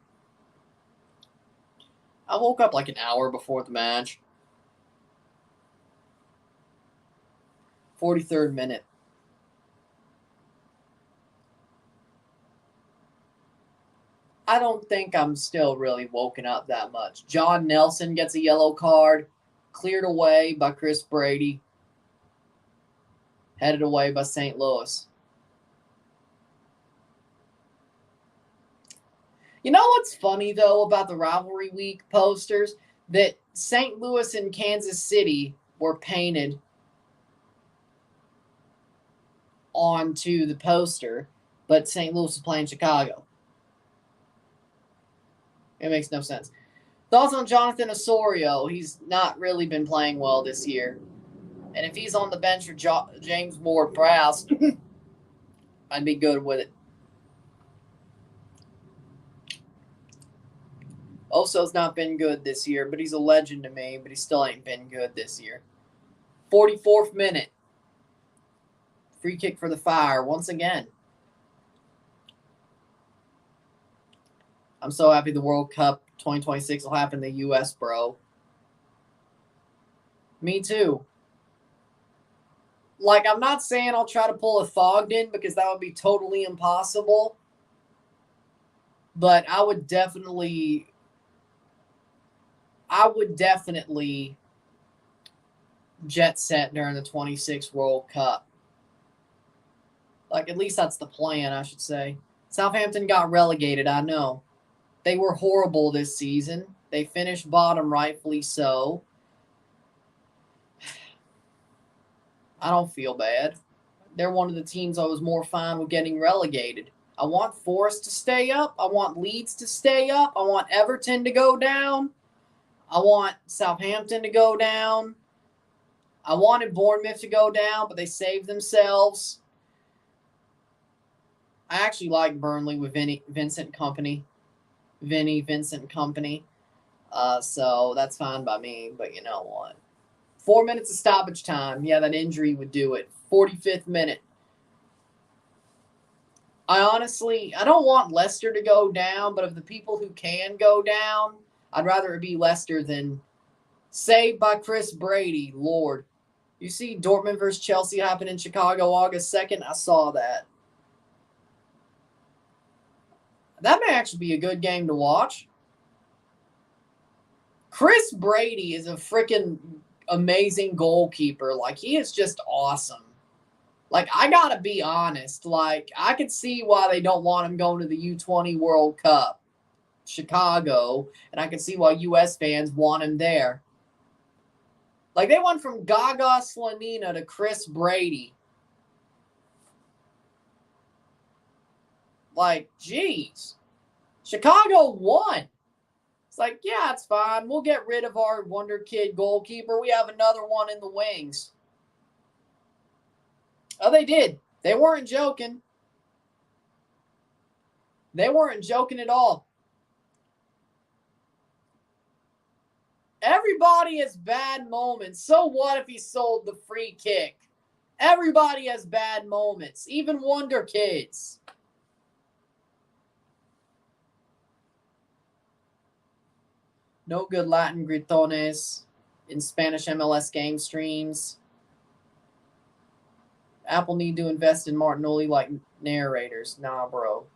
I woke up like an hour before the match. 43rd minute. I don't think I'm still really woken up that much. John Nelson gets a yellow card. Cleared away by Chris Brady. Headed away by St. Louis. You know what's funny, though, about the rivalry week posters? That St. Louis and Kansas City were painted onto the poster, but St. Louis is playing Chicago. It makes no sense. Thoughts on Jonathan Osorio? He's not really been playing well this year. And if he's on the bench for James Ward-Prowse, I'd be good with it. Oso's not been good this year, but he's a legend to me, but he still ain't been good this year. 44th minute. Free kick for the Fire once again. I'm so happy the World Cup 2026 will happen in the U.S., bro. Me too. Like, I'm not saying I'll try to pull a Thogden because that would be totally impossible. But I would definitely jet set during the 26 World Cup. Like, at least that's the plan, I should say. Southampton got relegated, I know. They were horrible this season. They finished bottom, rightfully so. I don't feel bad. They're one of the teams I was more fine with getting relegated. I want Forest to stay up. I want Leeds to stay up. I want Everton to go down. I want Southampton to go down. I wanted Bournemouth to go down, but they saved themselves. I actually like Burnley with Vincent Kompany. So that's fine by me, but you know what? 4 minutes of stoppage time. Yeah, that injury would do it. 45th minute. I don't want Leicester to go down, but of the people who can go down, I'd rather it be Leicester than saved by Chris Brady. Lord. You see Dortmund versus Chelsea happen in Chicago August 2nd? I saw that. That may actually be a good game to watch. Chris Brady is a freaking amazing goalkeeper. Like, he is just awesome. Like, I gotta be honest. Like, I could see why they don't want him going to the U20 World Cup, Chicago, and I can see why U.S. fans want him there. Like, they went from Gaga Slonina to Chris Brady. Like, geez. Chicago won. It's like, yeah, it's fine. We'll get rid of our wonder kid goalkeeper. We have another one in the wings. Oh, they did. They weren't joking. They weren't joking at all. Everybody has bad moments. So what if he sold the free kick? Everybody has bad moments, even wonder kids. No good Latin gritones in Spanish MLS game streams. Apple need to invest in Martinoli like narrators. Nah, bro.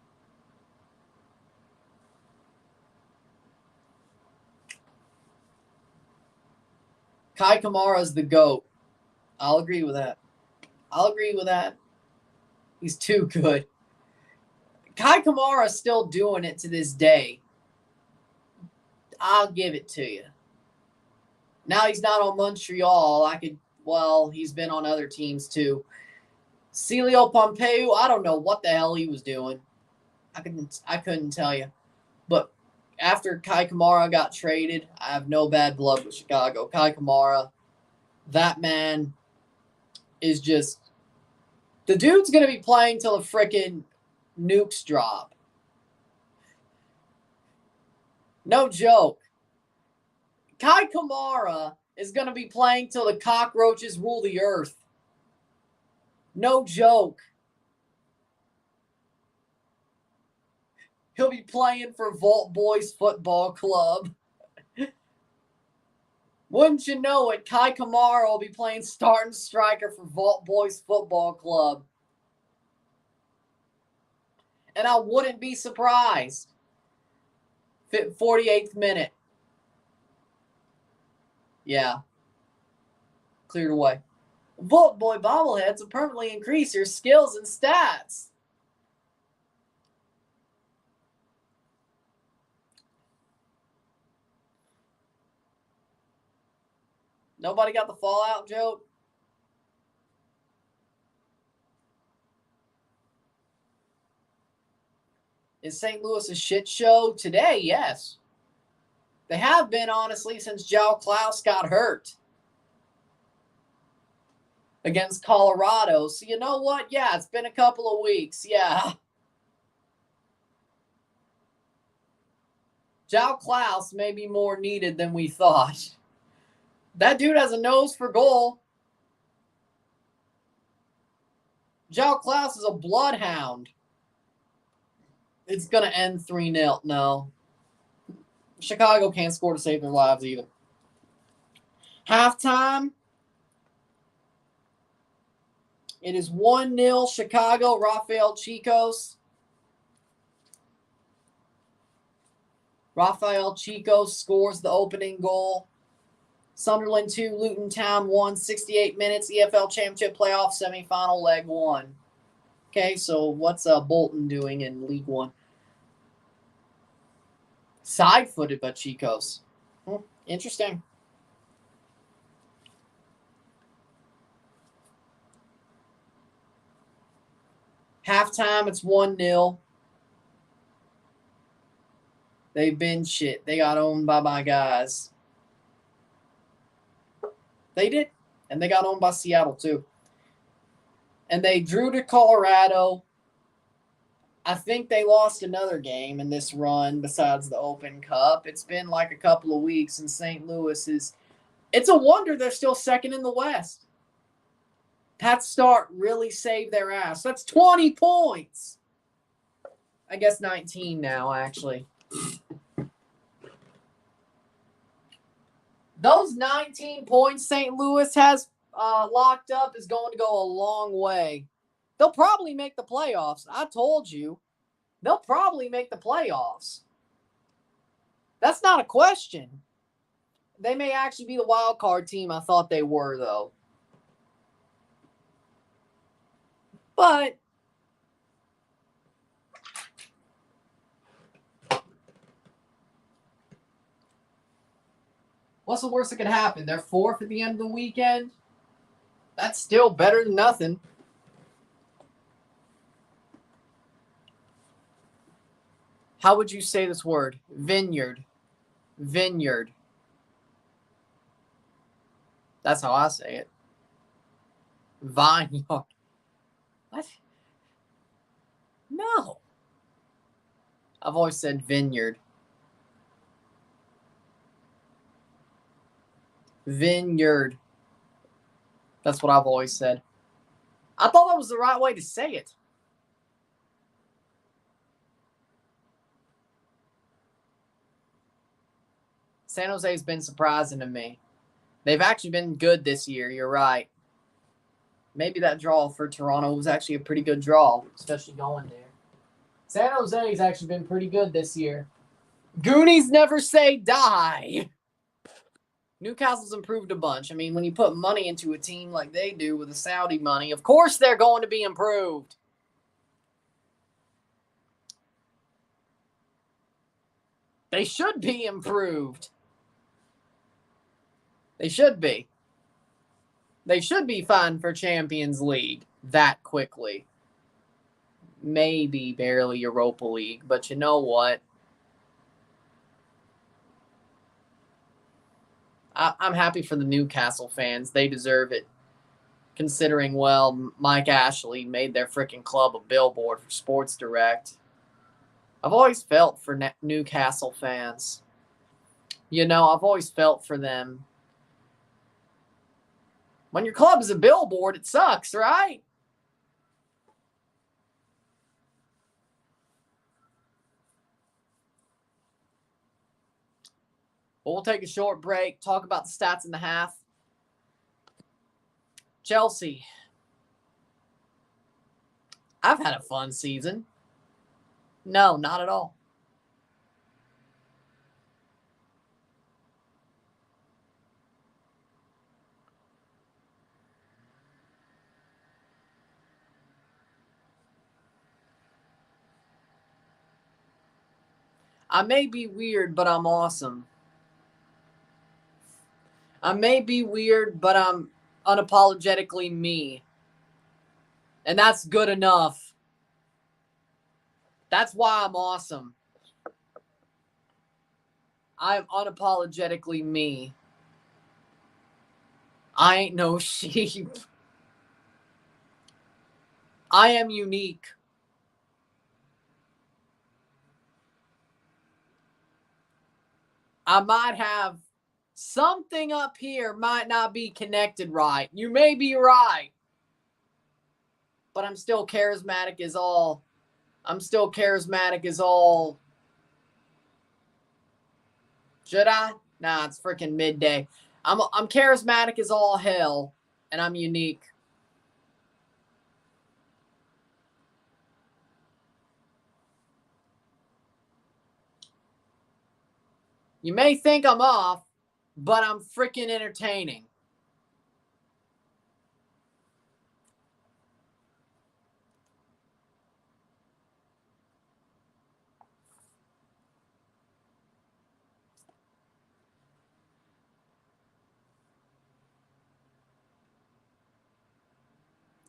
Kai Kamara's the GOAT. I'll agree with that. He's too good. Kai Kamara's still doing it to this day. I'll give it to you. Now he's not on Montreal. He's been on other teams too. Celio Pompeu, I don't know what the hell he was doing. I couldn't tell you. But after Kai Kamara got traded, I have no bad blood with Chicago. Kai Kamara, that man is just... The dude's going to be playing till the frickin' nukes drop. No joke. Kai Kamara is going to be playing till the cockroaches rule the earth. No joke. He'll be playing for Vault Boys Football Club. Wouldn't you know it, Kai Kamara will be playing starting striker for Vault Boys Football Club. And I wouldn't be surprised. 48th minute. Yeah. Cleared away. Vault Boy bobbleheads will permanently increase your skills and stats. Nobody got the Fallout joke? Is St. Louis a shit show? Today, yes. They have been, honestly, since Joe Klaus got hurt against Colorado. So you know what? Yeah, it's been a couple of weeks. Yeah. Joe Klaus may be more needed than we thought. That dude has a nose for goal. Joe Klaus is a bloodhound. It's going to end 3-0. No. Chicago can't score to save their lives either. Halftime. It is 1-0 Chicago. Rafael Chicos. Rafael Chicos scores the opening goal. Sunderland 2, Luton Town 1, 68 minutes, EFL Championship Playoff Semifinal Leg 1. Okay, so what's Bolton doing in League 1? Side-footed by Chicos. Interesting. Halftime, it's 1-0. They've been shit. They got owned by my guys. They did. And they got owned by Seattle, too. And they drew to Colorado. I think they lost another game in this run besides the Open Cup. It's been like a couple of weeks, and St. Louis is... It's a wonder they're still second in the West. Pat Stark really saved their ass. That's 20 points. I guess 19 now, actually. Those 19 points St. Louis has locked up is going to go a long way. They'll probably make the playoffs. I told you. They'll probably make the playoffs. That's not a question. They may actually be the wild card team I thought they were, though. But what's the worst that could happen? They're fourth at the end of the weekend. That's still better than nothing. How would you say this word? Vineyard. Vineyard. That's how I say it. Vineyard. What? No. I've always said vineyard. Vineyard. That's what I've always said. I thought that was the right way to say it. San Jose's been surprising to me. They've actually been good this year. You're right. Maybe that draw for Toronto was actually a pretty good draw, especially going there. San Jose's actually been pretty good this year. Goonies never say die. Newcastle's improved a bunch. I mean, when you put money into a team like they do with the Saudi money, of course they're going to be improved. They should be improved. They should be. They should be fine for Champions League that quickly. Maybe barely Europa League, but you know what? I'm happy for the Newcastle fans. They deserve it. Considering, well, Mike Ashley made their freaking club a billboard for Sports Direct. I've always felt for Newcastle fans. You know, I've always felt for them. When your club is a billboard, it sucks, right? Well, we'll take a short break, talk about the stats in the half. Chelsea. I've had a fun season. No, not at all. I may be weird, but I'm awesome. I may be weird, but I'm unapologetically me. And that's good enough. That's why I'm awesome. I'm unapologetically me. I ain't no sheep. I am unique. I might have something up here might not be connected right. You may be right. But I'm still charismatic as all. I'm still charismatic as all. Should I? Nah, it's freaking midday. I'm charismatic as all hell, and I'm unique. You may think I'm off, but I'm freaking entertaining.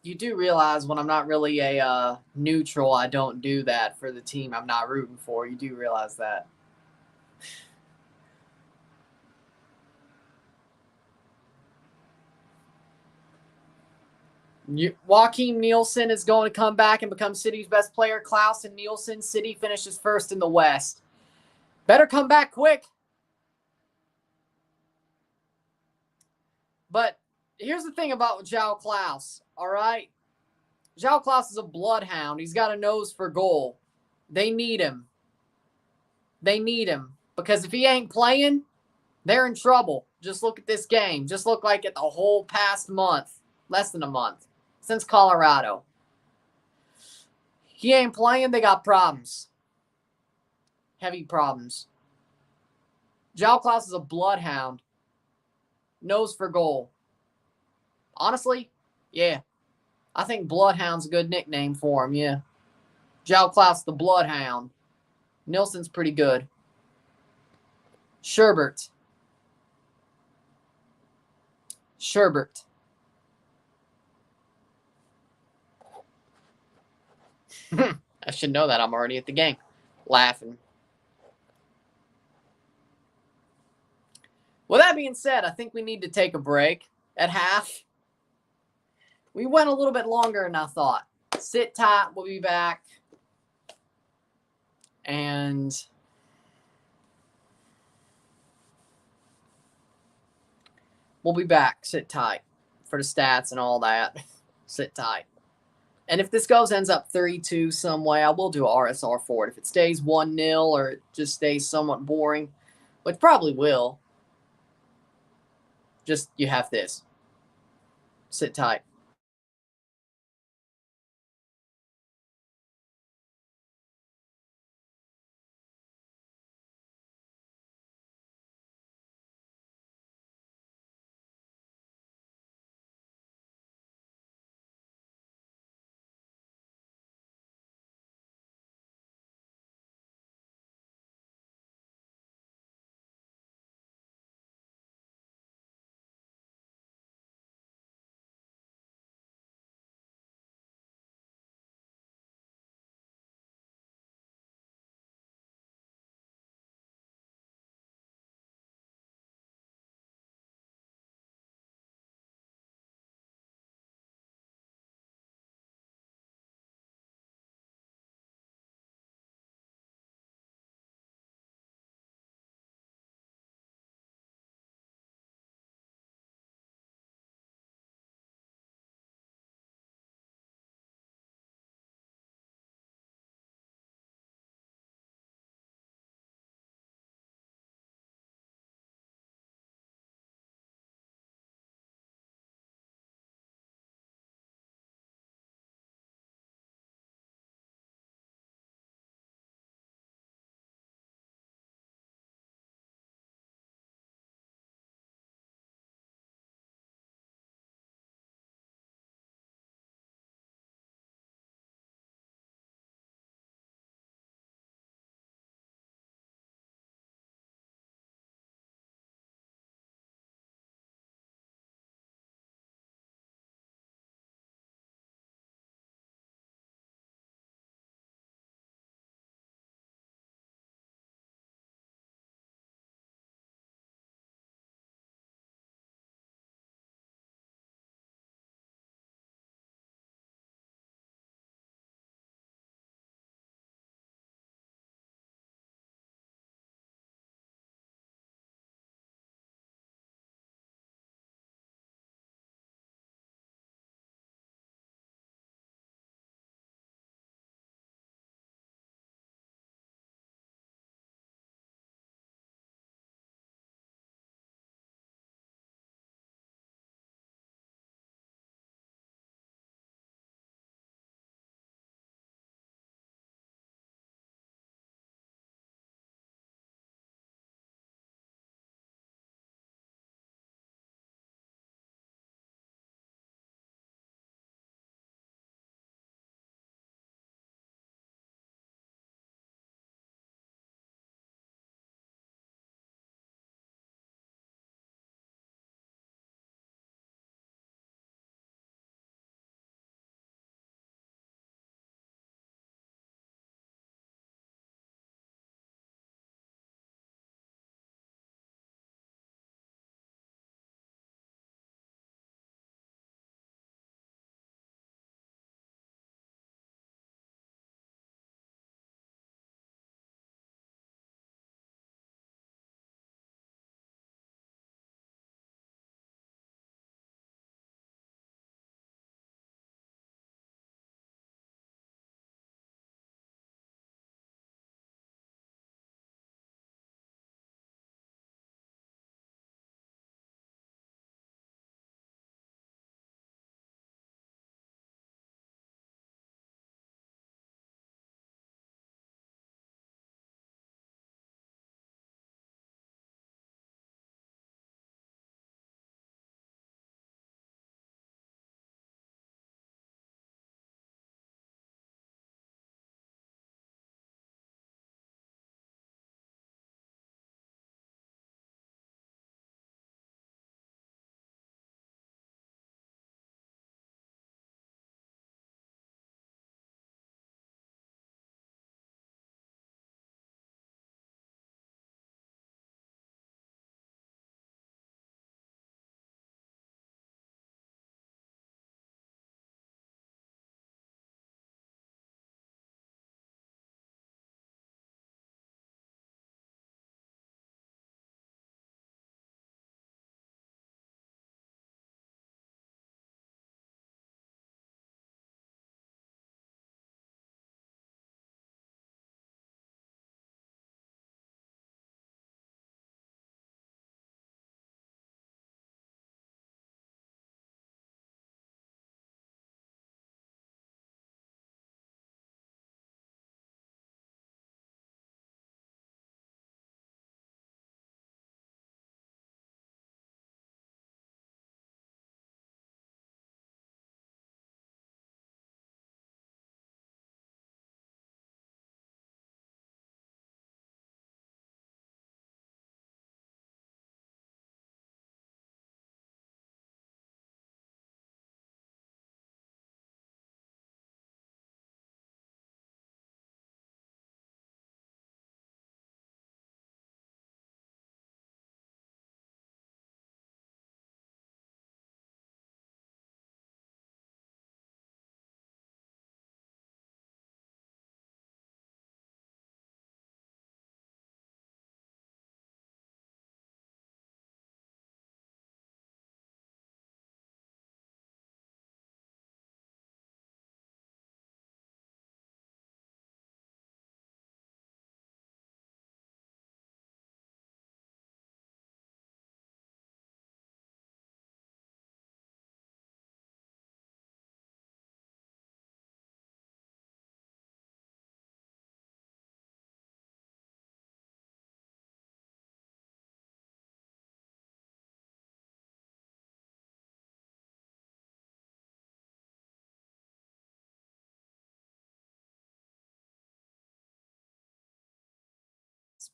You do realize when I'm not really a neutral, I don't do that for the team I'm not rooting for. You do realize that. Joachim Nielsen is going to come back and become City's best player. Klaus and Nielsen. City finishes first in the West. Better come back quick. But here's the thing about João Klaus, all right? João Klaus is a bloodhound. He's got a nose for goal. They need him. They need him. Because if he ain't playing, they're in trouble. Just look at this game. Just look like it the whole past month. Less than a month. Since Colorado. He ain't playing, they got problems. Heavy problems. João Klaus is a bloodhound. Nose for goal. Honestly, yeah. I think Bloodhound's a good nickname for him, yeah. João Klaus, the Bloodhound. Nielsen's pretty good. Sherbert. I should know that. I'm already at the game. Laughing. With that being said, I think we need to take a break at half. We went a little bit longer than I thought. Sit tight. We'll be back. And we'll be back. Sit tight for the stats and all that. Sit tight. And if this ends up 3-2 some way, I will do a RSR for it. If it stays 1-0 or it just stays somewhat boring, which probably will, just you have this. Sit tight.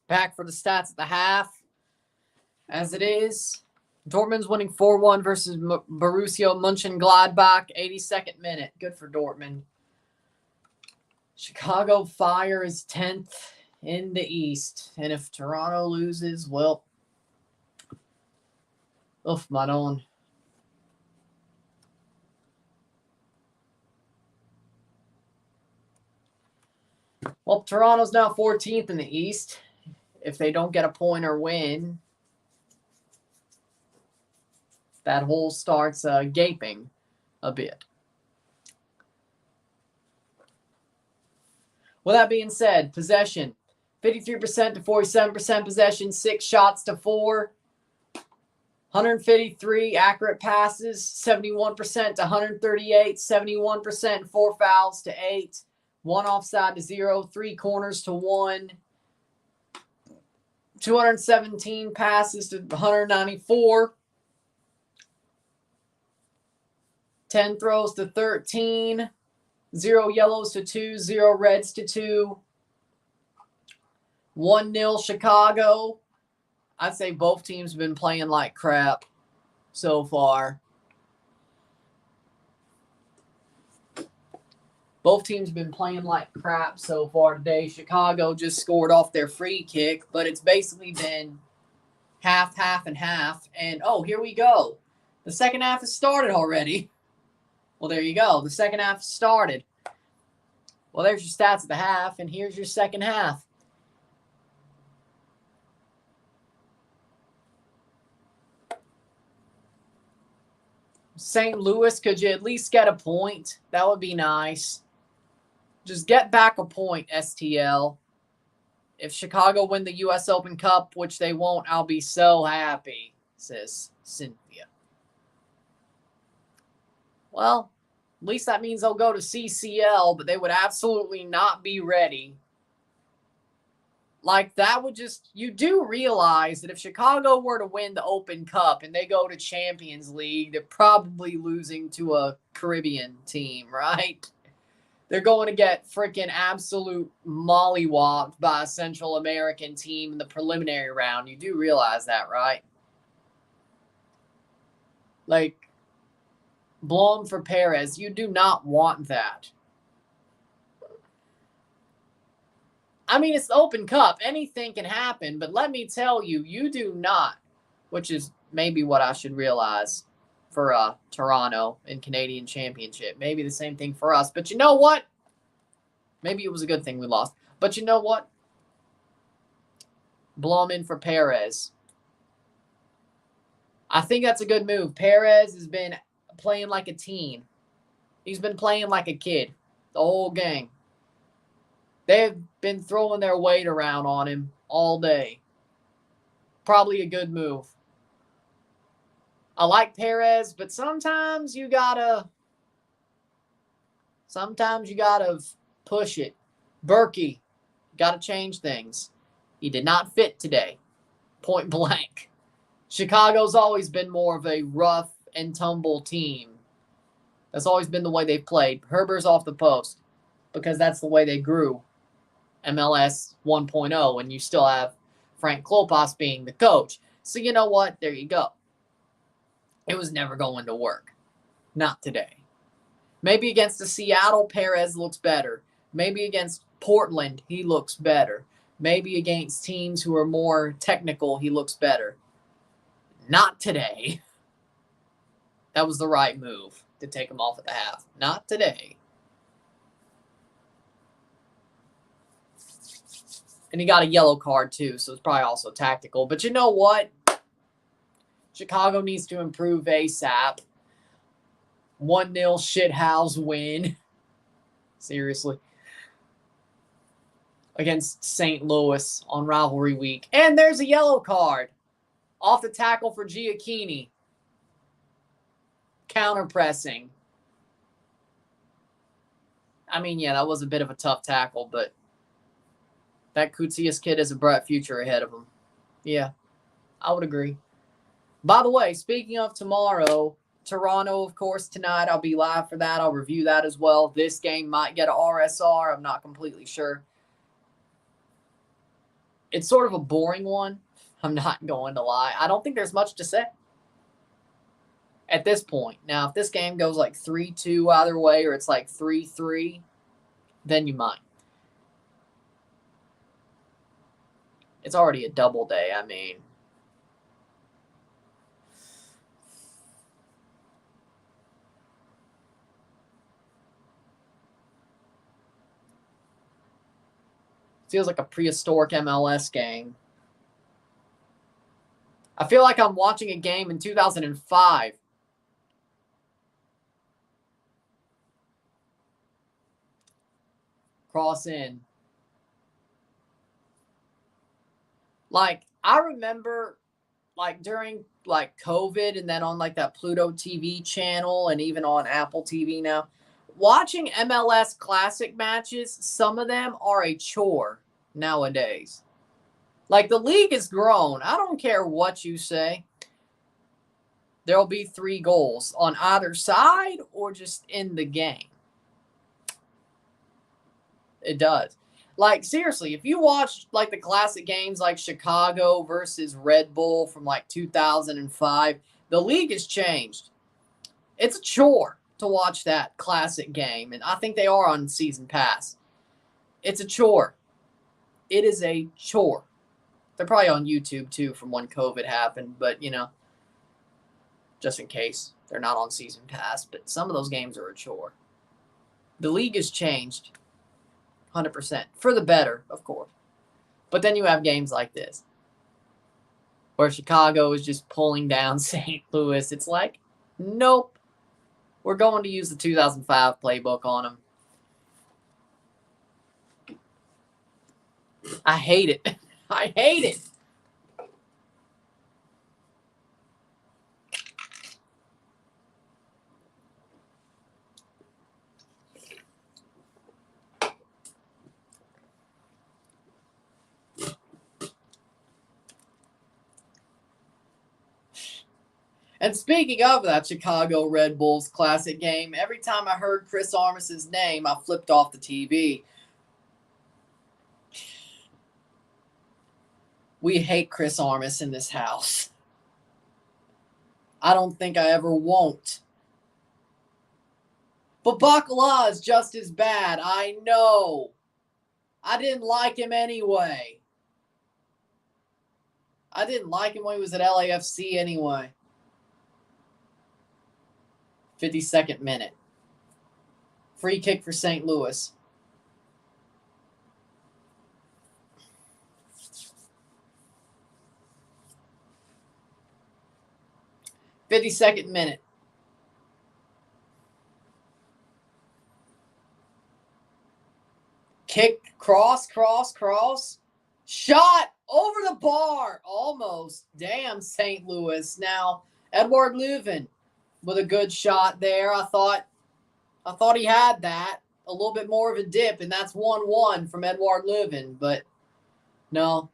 Back for the stats at the half. As it is, Dortmund's winning 4-1 versus Borussia Mönchengladbach, 82nd minute. Good for Dortmund. Chicago Fire is 10th in the East. And if Toronto loses, well, oof, my own. Well, Toronto's now 14th in the East. If they don't get a point or win, that hole starts gaping a bit. With that being said, possession, 53% to 47% possession, 6 shots to 4, 153 accurate passes, 71% to 138, 71%, 4 fouls to 8, 1 offside to 0, 3 corners to 1, 217 passes to 194, 10 throws to 13, 0 yellows to 2, 0 reds to 2. 1-0 Chicago. I'd say both teams have been playing like crap so far. Both teams have been playing like crap so far today. Chicago just scored off their free kick, but it's basically been half, half, and half. And, oh, here we go. The second half has started already. Well, there you go. The second half started. Well, there's your stats at the half, and here's your second half. St. Louis, could you at least get a point? That would be nice. Just get back a point, STL. If Chicago win the U.S. Open Cup, which they won't, I'll be so happy, says Cynthia. Well, at least that means they'll go to CCL, but they would absolutely not be ready. Like, that would just... You do realize that if Chicago were to win the Open Cup and they go to Champions League, they're probably losing to a Caribbean team, right? They're going to get freaking absolute mollywopped by a Central American team in the preliminary round. You do realize that, right? Like... Blom for Perez. You do not want that. I mean, it's the Open Cup. Anything can happen, but let me tell you, you do not, which is maybe what I should realize for Toronto in Canadian Championship. Maybe the same thing for us. But you know what? Maybe it was a good thing we lost. But you know what? Blom in for Perez. I think that's a good move. Perez has been playing like a teen. He's been playing like a kid. The whole gang. They've been throwing their weight around on him all day. Probably a good move. I like Perez, but sometimes you gotta push it. Berkey, gotta change things. He did not fit today. Point blank. Chicago's always been more of a rough and tumble team. That's always been the way they've played. Herber's off the post because that's the way they grew. MLS 1.0, and you still have Frank Klopas being the coach. So you know what? There you go. It was never going to work. Not today. Maybe against the Seattle, Perez looks better. Maybe against Portland, he looks better. Maybe against teams who are more technical, he looks better. Not today. That was the right move to take him off at the half. Not today. And he got a yellow card too, so it's probably also tactical. But you know what? Chicago needs to improve ASAP. 1-0 shithouse win. Seriously. Against St. Louis on rivalry week. And there's a yellow card. Off the tackle for Giacchini. Counter pressing. I mean, yeah, that was a bit of a tough tackle, but that Koutsias kid has a bright future ahead of him. Yeah, I would agree. By the way, speaking of tomorrow, Toronto, of course, tonight. I'll be live for that. I'll review that as well. This game might get a RSR. I'm not completely sure. It's sort of a boring one. I'm not going to lie. I don't think there's much to say at this point. Now, if this game goes like 3-2 either way or it's like 3-3, then you might. It's already a double day. I mean, feels like a prehistoric MLS game. I feel like I'm watching a game in 2005. Cross in. Like, I remember, like, during, like, COVID and then on, like, that Pluto TV channel and even on Apple TV now, watching MLS Classic matches, some of them are a chore nowadays. Like, the league has grown. I don't care what you say. There'll be 3 goals on either side or just in the game. It does. Like, seriously, if you watch, like, the classic games like Chicago versus Red Bull from, like, 2005, the league has changed. It's a chore to watch that classic game, and I think they are on Season Pass. It's a chore. It is a chore. They're probably on YouTube, too, from when COVID happened, but, you know, just in case they're not on Season Pass. But some of those games are a chore. The league has changed. 100%. For the better, of course. But then you have games like this, where Chicago is just pulling down St. Louis. It's like, nope. We're going to use the 2005 playbook on them. I hate it. I hate it. And speaking of that Chicago Red Bulls classic game, every time I heard Chris Armas's name, I flipped off the TV. We hate Chris Armas in this house. I don't think I ever won't. But Bacala is just as bad. I know. I didn't like him anyway. I didn't like him when he was at LAFC anyway. 52nd minute. Free kick for St. Louis. '52nd minute. Kick, cross. Shot over the bar. Almost. Damn, St. Louis. Now, Edouard Leuven with a good shot there. I thought he had that. A little bit more of a dip, and that's 1-1 from Edouard Leuven. But, no.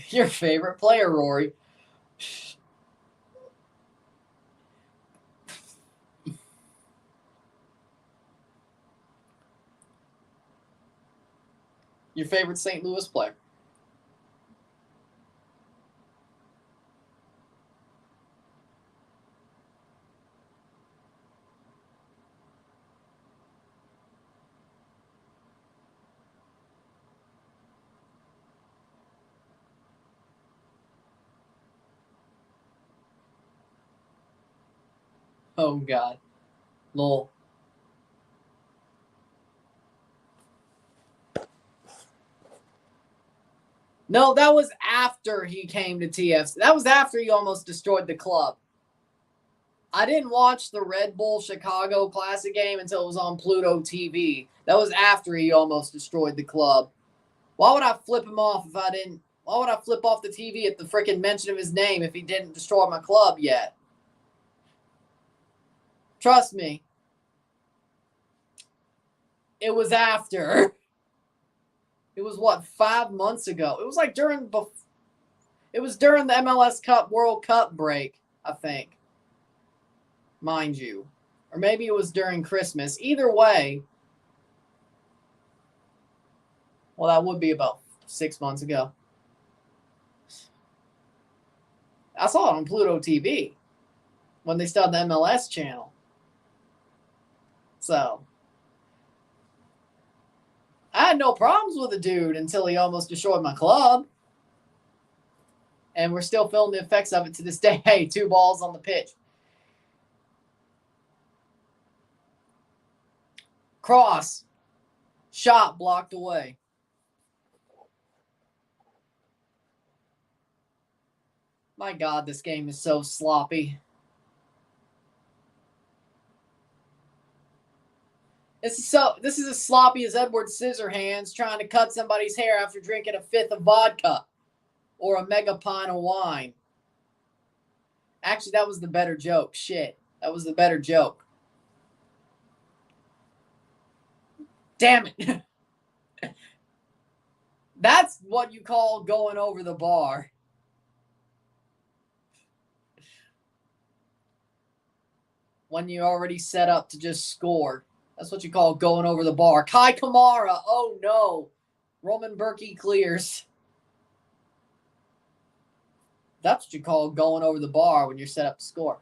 Your favorite player, Rory. Your favorite St. Louis player. Oh, God. Lol. No, that was after he came to TFC. That was after he almost destroyed the club. I didn't watch the Red Bull Chicago Classic game until it was on Pluto TV. That was after he almost destroyed the club. Why would I flip him off if I didn't? Why would I flip off the TV at the freaking mention of his name if he didn't destroy my club yet? Trust me. It was after. It was, what, 5 months ago? It was like during the MLS Cup World Cup break, I think. Mind you. Or maybe it was during Christmas. Either way, Well, that would be about 6 months ago. I saw it on Pluto TV when they started the MLS channel. So, I had no problems with the dude until he almost destroyed my club. And we're still feeling the effects of it to this day. Hey, 2 balls on the pitch. Cross. Shot blocked away. My God, this game is so sloppy. This is as sloppy as Edward Scissorhands trying to cut somebody's hair after drinking a fifth of vodka or a mega pint of wine. Actually, that was the better joke. Shit. That was the better joke. Damn it. That's what you call going over the bar. When you're already set up to just score. That's what you call going over the bar. Kai Kamara. Oh, no. Roman Berkey clears. That's what you call going over the bar when you're set up to score.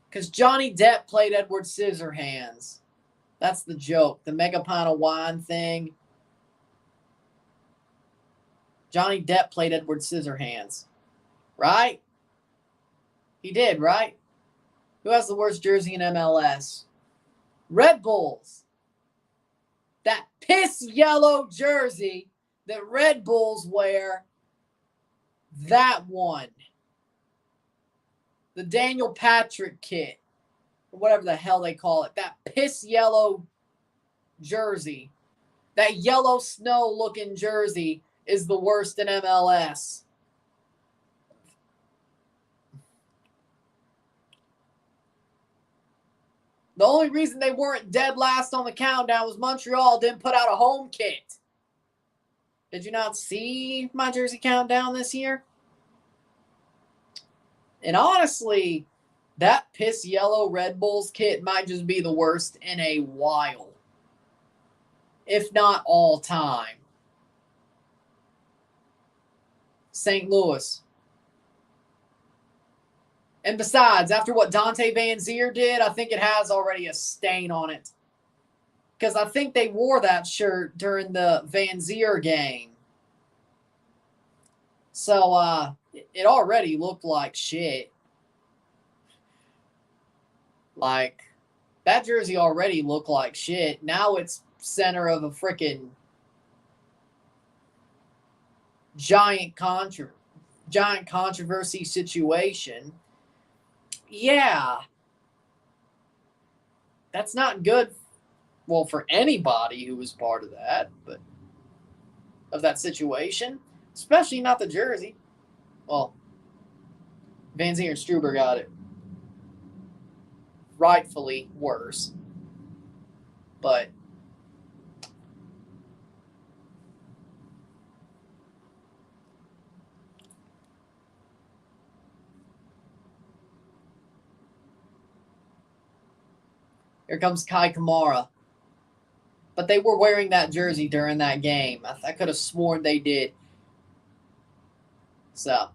Because Johnny Depp played Edward Scissorhands. That's the joke. The mega pint of wine thing. Johnny Depp played Edward Scissorhands. Right? He did, right? Who has the worst jersey in MLS? Red Bulls. That piss yellow jersey that Red Bulls wear. That one. The Daniel Patrick kit. Or whatever the hell they call it. That piss yellow jersey. That yellow snow looking jersey is the worst in MLS. The only reason they weren't dead last on the countdown was Montreal didn't put out a home kit. Did you not see my jersey countdown this year? And honestly, that piss yellow Red Bulls kit might just be the worst in a while. If not all time. St. Louis. And besides, after what Dante Van Zier did, I think it has already a stain on it. Because I think they wore that shirt during the Van Zier game. So, it already looked like shit. Like, that jersey already looked like shit. Now it's center of a freaking giant controversy situation. Yeah. That's not good, well, for anybody who was part of that, but of that situation. Especially not the jersey. Well, Van Zier and Struber got it rightfully worse. But here comes Kai Kamara. But they were wearing that jersey during that game. I could have sworn they did. So.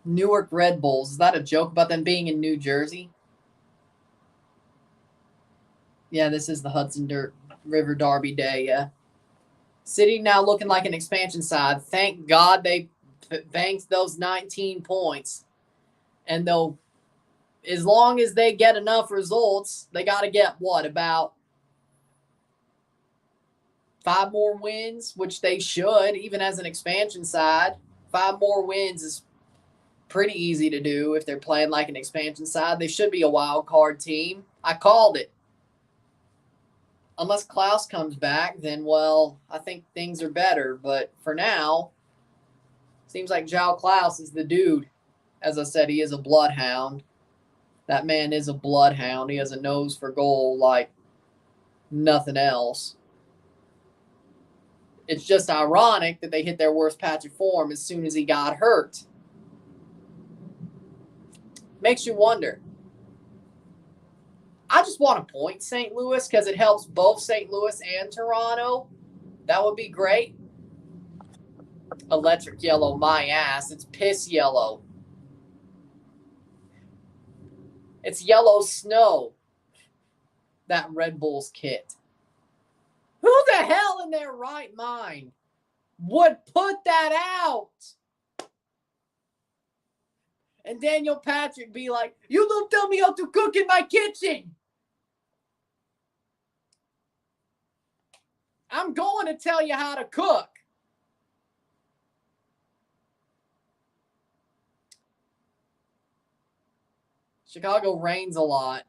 Newark Red Bulls. Is that a joke about them being in New Jersey? Yeah, this is the Hudson River Derby day, yeah. City now looking like an expansion side. Thank God they banked those 19 points. And they'll, as long as they get enough results, they got to get what, about 5 more wins, which they should, even as an expansion side. 5 more wins is pretty easy to do if they're playing like an expansion side. They should be a wild card team. I called it. Unless Klaus comes back, then, well, I think things are better. But for now, seems like João Klaus is the dude. As I said, he is a bloodhound. That man is a bloodhound. He has a nose for goal like nothing else. It's just ironic that they hit their worst patch of form as soon as he got hurt. Makes you wonder. I just want to point St. Louis because it helps both St. Louis and Toronto. That would be great. Electric yellow, my ass. It's piss yellow. It's yellow snow. That Red Bulls kit. Who the hell in their right mind would put that out? And Daniel Patrick be like, you don't tell me how to cook in my kitchen. I'm going to tell you how to cook. Chicago rains a lot.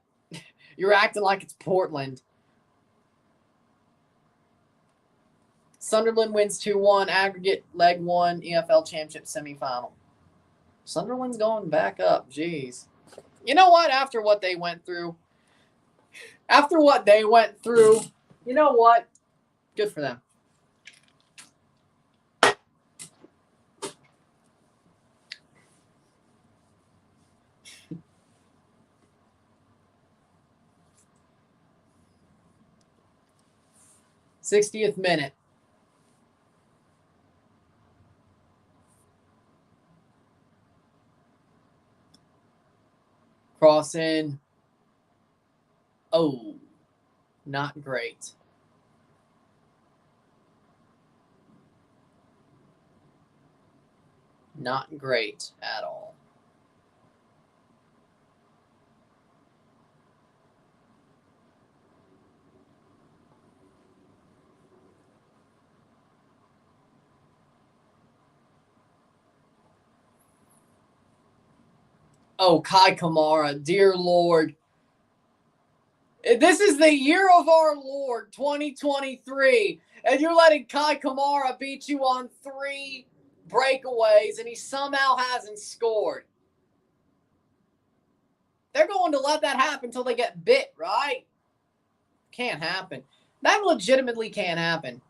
You're acting like it's Portland. Sunderland wins 2-1, aggregate leg 1, EFL Championship semifinal. Sunderland's going back up. Jeez. You know what? After what they went through, you know what? Good for them. '60th minute. Cross in. Oh, not great. Not great at all. Oh, Kai Kamara, dear Lord. This is the year of our Lord, 2023, and you're letting Kai Kamara beat you on 3 breakaways, and he somehow hasn't scored. They're going to let that happen until they get bit, right? Can't happen. That legitimately can't happen.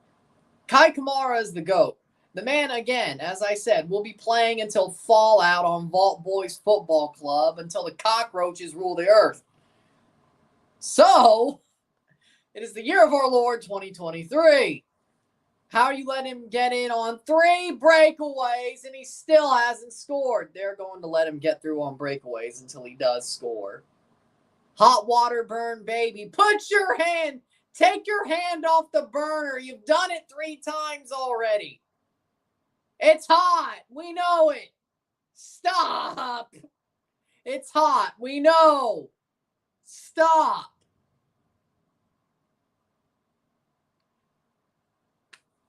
Kai Kamara is the GOAT. The man, again, as I said, will be playing until Fallout on Vault Boys Football Club until the cockroaches rule the earth. So, it is the year of our Lord 2023. How are you letting him get in on 3 breakaways and he still hasn't scored? They're going to let him get through on breakaways until he does score. Hot water burn, baby. Take your hand off the burner. You've done it 3 times already. It's hot. We know it. Stop. It's hot. We know. Stop.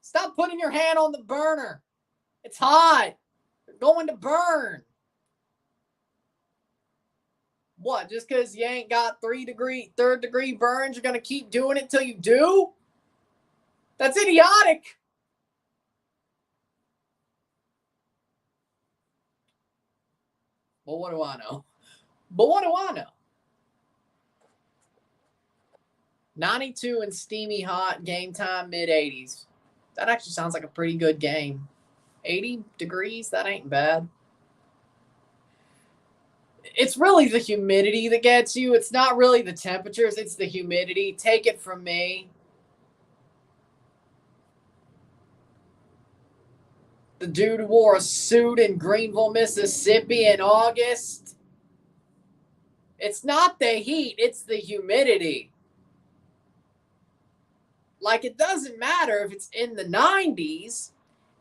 Stop putting your hand on the burner. It's hot. You're going to burn. What? Just because you ain't got 3rd-degree burns, you're going to keep doing it till you do? That's idiotic. Well, what do I know? 92 and steamy hot, game time, mid-80s. That actually sounds like a pretty good game. 80 degrees, that ain't bad. It's really the humidity that gets you. It's not really the temperatures, it's the humidity. Take it from me. The dude wore a suit in Greenville, Mississippi in August. It's not the heat, it's the humidity. Like, it doesn't matter if it's in the 90s,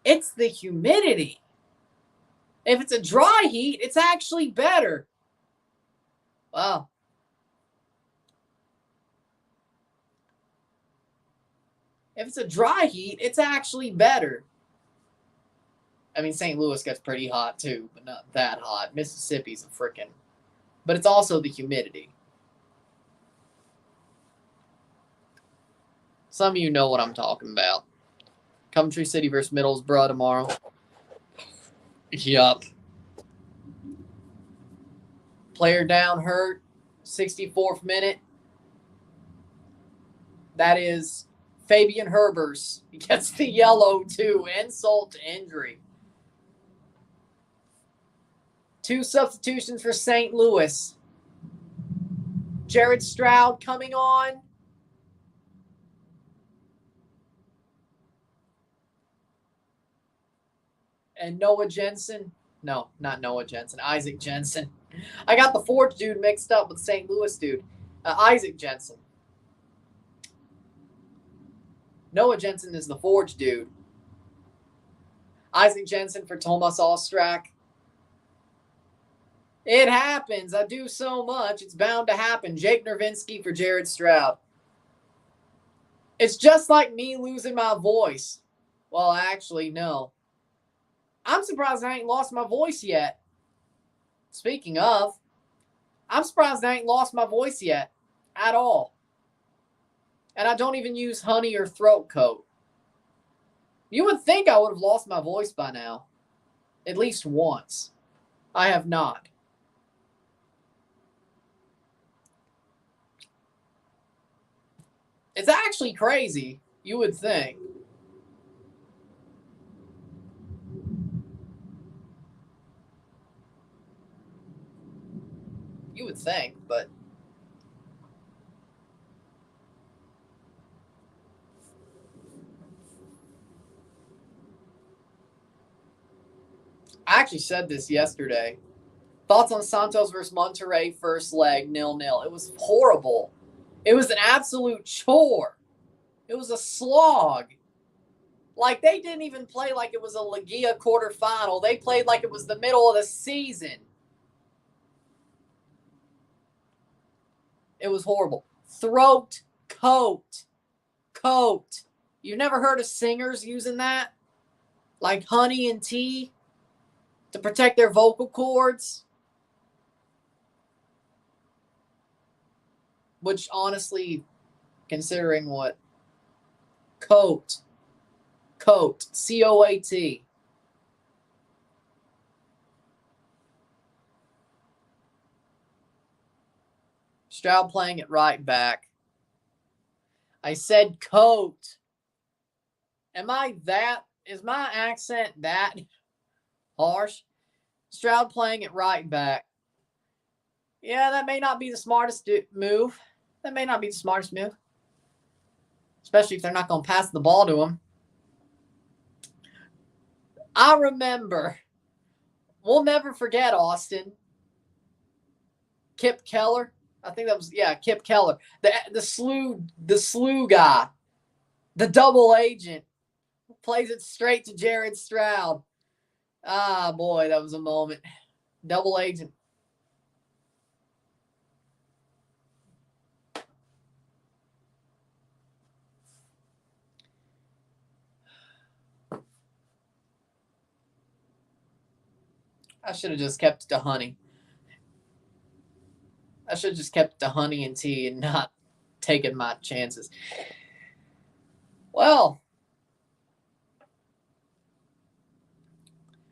it's the humidity. If it's a dry heat, it's actually better. Well, if it's a dry heat, it's actually better. I mean, St. Louis gets pretty hot too, but not that hot. Mississippi's a frickin'. But it's also the humidity. Some of you know what I'm talking about. Coventry City versus Middlesbrough tomorrow. Yup. Player down hurt. 64th minute. That is Fabian Herbers gets the yellow, too. Insult to injury. 2 substitutions for St. Louis. Jared Stroud coming on. And Noah Jensen. No, not Noah Jensen. Isaac Jensen. I got the Forge dude mixed up with St. Louis dude. Isaac Jensen. Noah Jensen is the Forge dude. Isaac Jensen for Tomas Ostrak. It happens. I do so much. It's bound to happen. Jake Nervinsky for Jared Stroud. It's just like me losing my voice. Well, actually, no. I'm surprised I ain't lost my voice yet. Speaking of, I'm surprised I ain't lost my voice yet at all. And I don't even use honey or throat coat. You would think I would have lost my voice by now. At least once. I have not. It's actually crazy, you would think. You would think, but I actually said this yesterday. Thoughts on Santos versus Monterrey first leg, 0-0. It was horrible. It was an absolute chore. It was a slog. Like, they didn't even play like it was a Liga quarterfinal. They played like it was the middle of the season. It was horrible. Throat coat. Coat. You've never heard of singers using that? Like honey and tea to protect their vocal cords? Which, honestly, considering what? Coat. Coat. C-O-A-T. Stroud playing it right back. I said coat. Is my accent that harsh? Stroud playing it right back. Yeah, that may not be the smartest move. That may not be the smartest move. Especially if they're not going to pass the ball to him. I remember. We'll never forget, Austin. Kip Keller. I think that was, Kip Keller. The slew guy. The double agent. Plays it straight to Jared Stroud. Ah, boy, that was a moment. Double agent. I should have just kept it to honey. I should have just kept it to honey and tea and not taken my chances. Well,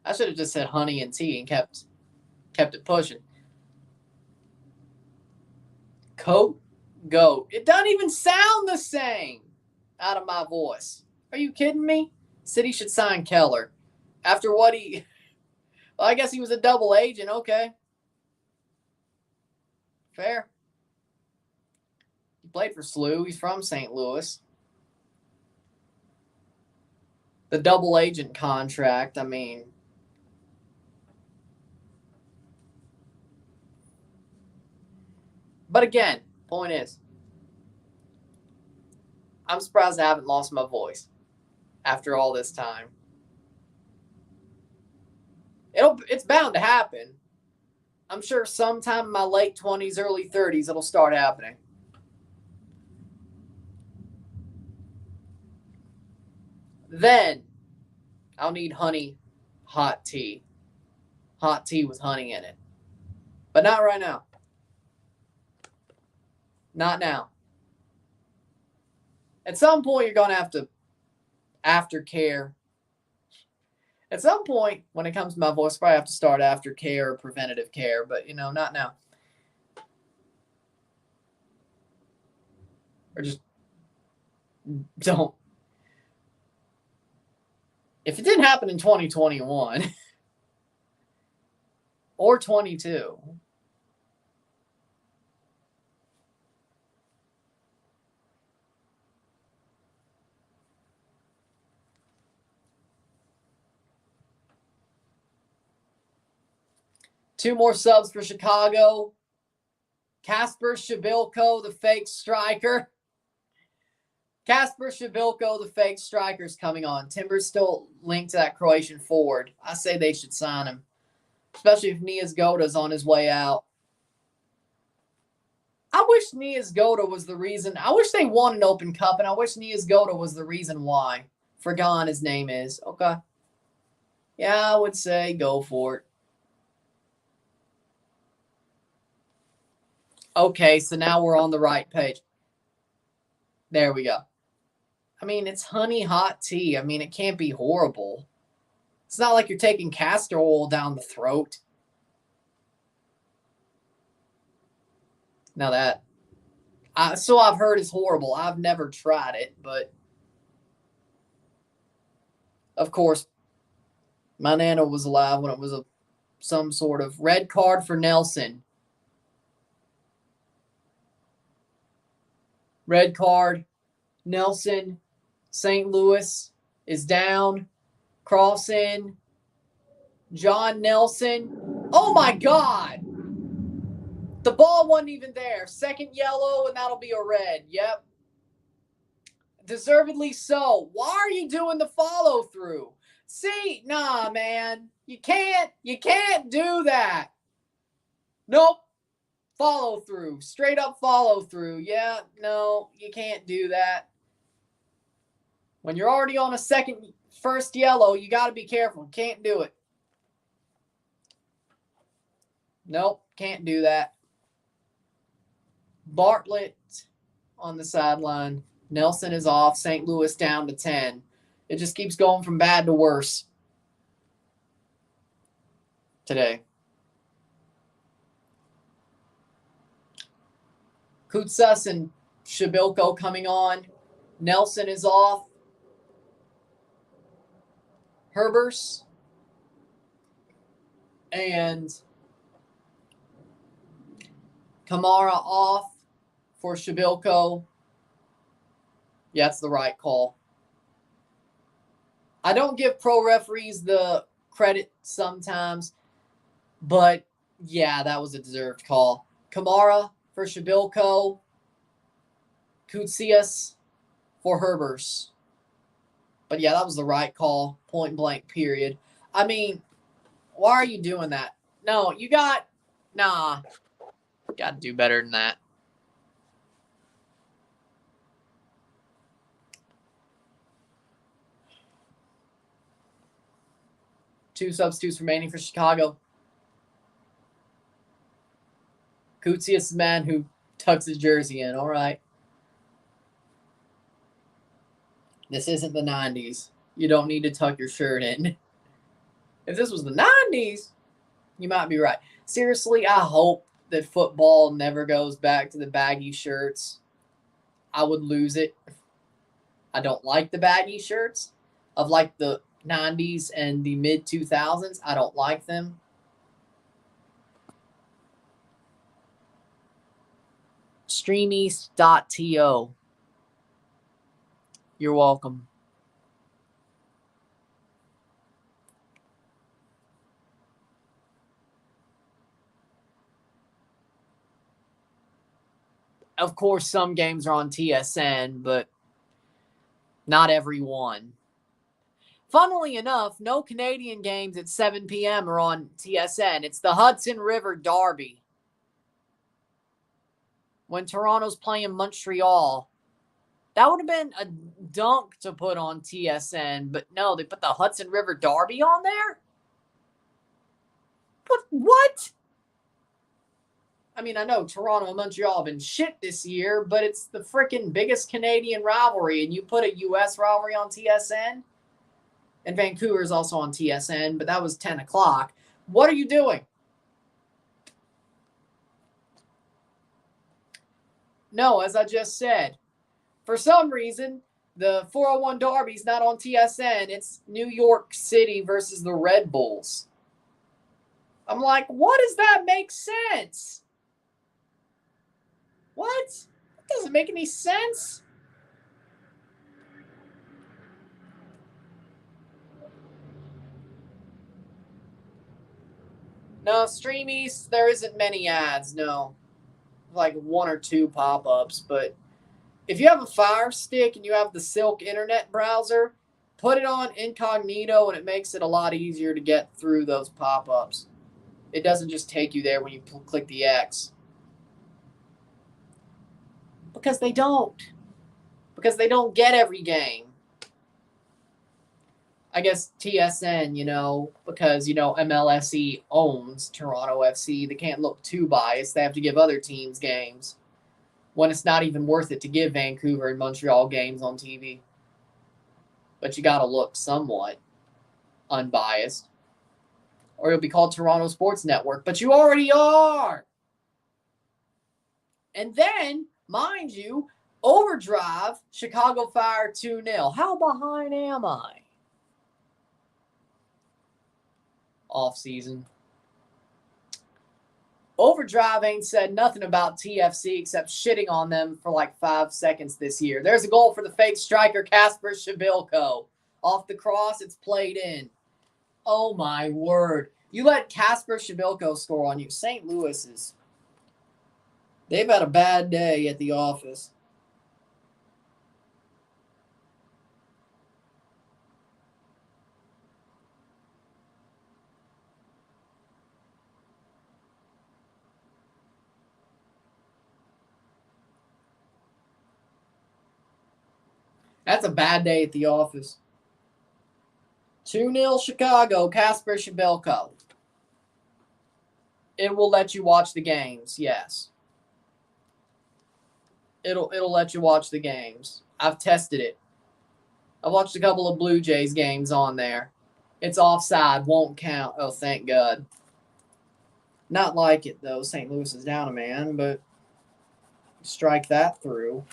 I should have just said honey and tea and kept it pushing. Coat, goat. It doesn't even sound the same out of my voice. Are you kidding me? City should sign Keller. After what he... Well, I guess he was a double agent. Okay. Fair. He played for SLU. He's from St. Louis. The double agent contract, I mean... But again, point is, I'm surprised I haven't lost my voice after all this time. It's bound to happen. I'm sure sometime in my late 20s, early 30s, it'll start happening. Then I'll need honey hot tea. Hot tea with honey in it. But not right now. Not now. At some point, you're going to have to aftercare. At some point, when it comes to my voice, probably have to start aftercare or preventative care, but, not now. Or just don't. If it didn't happen in 2021 or 22, two more subs for Chicago. Kasper Shabilko, the fake striker. Kasper Shabilko, the fake striker, is coming on. Timber's still linked to that Croatian forward. I say they should sign him, especially if Niazgoda's on his way out. I wish Niazgoda was the reason. I wish they won an Open Cup, and I wish Niazgoda was the reason why. Forgone his name is. Okay. Yeah, I would say go for it. Okay, so now we're on the right page. There we go. I mean, it's honey hot tea. I mean, it can't be horrible. It's not like you're taking castor oil down the throat. Now that, so I've heard is horrible. I've never tried it, but of course, my nana was alive when it was some sort of red card for Nelson. Red card, Nelson, St. Louis is down. Cross in. John Nelson. Oh my God. The ball wasn't even there. Second yellow, and that'll be a red. Yep. Deservedly so. Why are you doing the follow through? See, nah, man. You can't do that. Nope. Follow through. Straight up follow through. Yeah, no, you can't do that. When you're already on a first yellow, you got to be careful. Can't do it. Nope, can't do that. Bartlett on the sideline. Nelson is off. St. Louis down to 10. It just keeps going from bad to worse today. Kutsas and Shabilko coming on. Nelson is off. Herbers and Kamara off for Shabilko. Yeah, that's the right call. I don't give pro referees the credit sometimes, but yeah, that was a deserved call. Kamara for Shabilko. Kutsias for Herbers. But yeah, that was the right call. Point blank, period. I mean, why are you doing that? No, you got to do better than that. Two substitutes remaining for Chicago. Kutsias, the man who tucks his jersey in. All right. This isn't the 90s. You don't need to tuck your shirt in. If this was the 90s, you might be right. Seriously, I hope that football never goes back to the baggy shirts. I would lose it. I don't like the baggy shirts of like the 90s and the mid 2000s. I don't like them. Streameast.to. You're welcome. Of course, some games are on TSN, but not every one. Funnily enough, no Canadian games at 7 p.m. are on TSN. It's the Hudson River Derby. When Toronto's playing Montreal, that would have been a dunk to put on TSN, but no, they put the Hudson River Derby on there? What? I mean, I know Toronto and Montreal have been shit this year, but it's the freaking biggest Canadian rivalry, and you put a U.S. rivalry on TSN? And Vancouver is also on TSN, but that was 10 o'clock. What are you doing? No, as I just said, for some reason, The 401 Derby's not on TSN. It's New York City versus the Red Bulls. I'm like, what does that make sense? What? That doesn't make any sense. No, Stream East, there isn't many ads, no. Like 1 or 2 pop-ups, but if you have a Fire Stick and you have the Silk internet browser, put it on incognito and it makes it a lot easier to get through those pop-ups. It doesn't just take you there when you click the X. Because they don't. Because they don't get every game. I guess TSN, because, MLSE owns Toronto FC, they can't look too biased. They have to give other teams games when it's not even worth it to give Vancouver and Montreal games on TV. But you got to look somewhat unbiased, or you'll be called Toronto Sports Network. But you already are. And then, mind you, Overdrive, Chicago Fire 2-0. How behind am I? Off season. Overdrive ain't said nothing about TFC except shitting on them for like 5 seconds this year. There's a goal for the fake striker, Kasper Shabilko. Off the cross, it's played in. Oh my word. You let Kasper Shabilko score on you. St. Louis is... They've had a bad day at the office. That's a bad day at the office. 2-0 Chicago, Kasper Shabilko. It will let you watch the games, yes. It'll let you watch the games. I've tested it. I've watched a couple of Blue Jays games on there. It's offside, won't count. Oh, thank God. Not like it, though. St. Louis is down a man, but strike that through.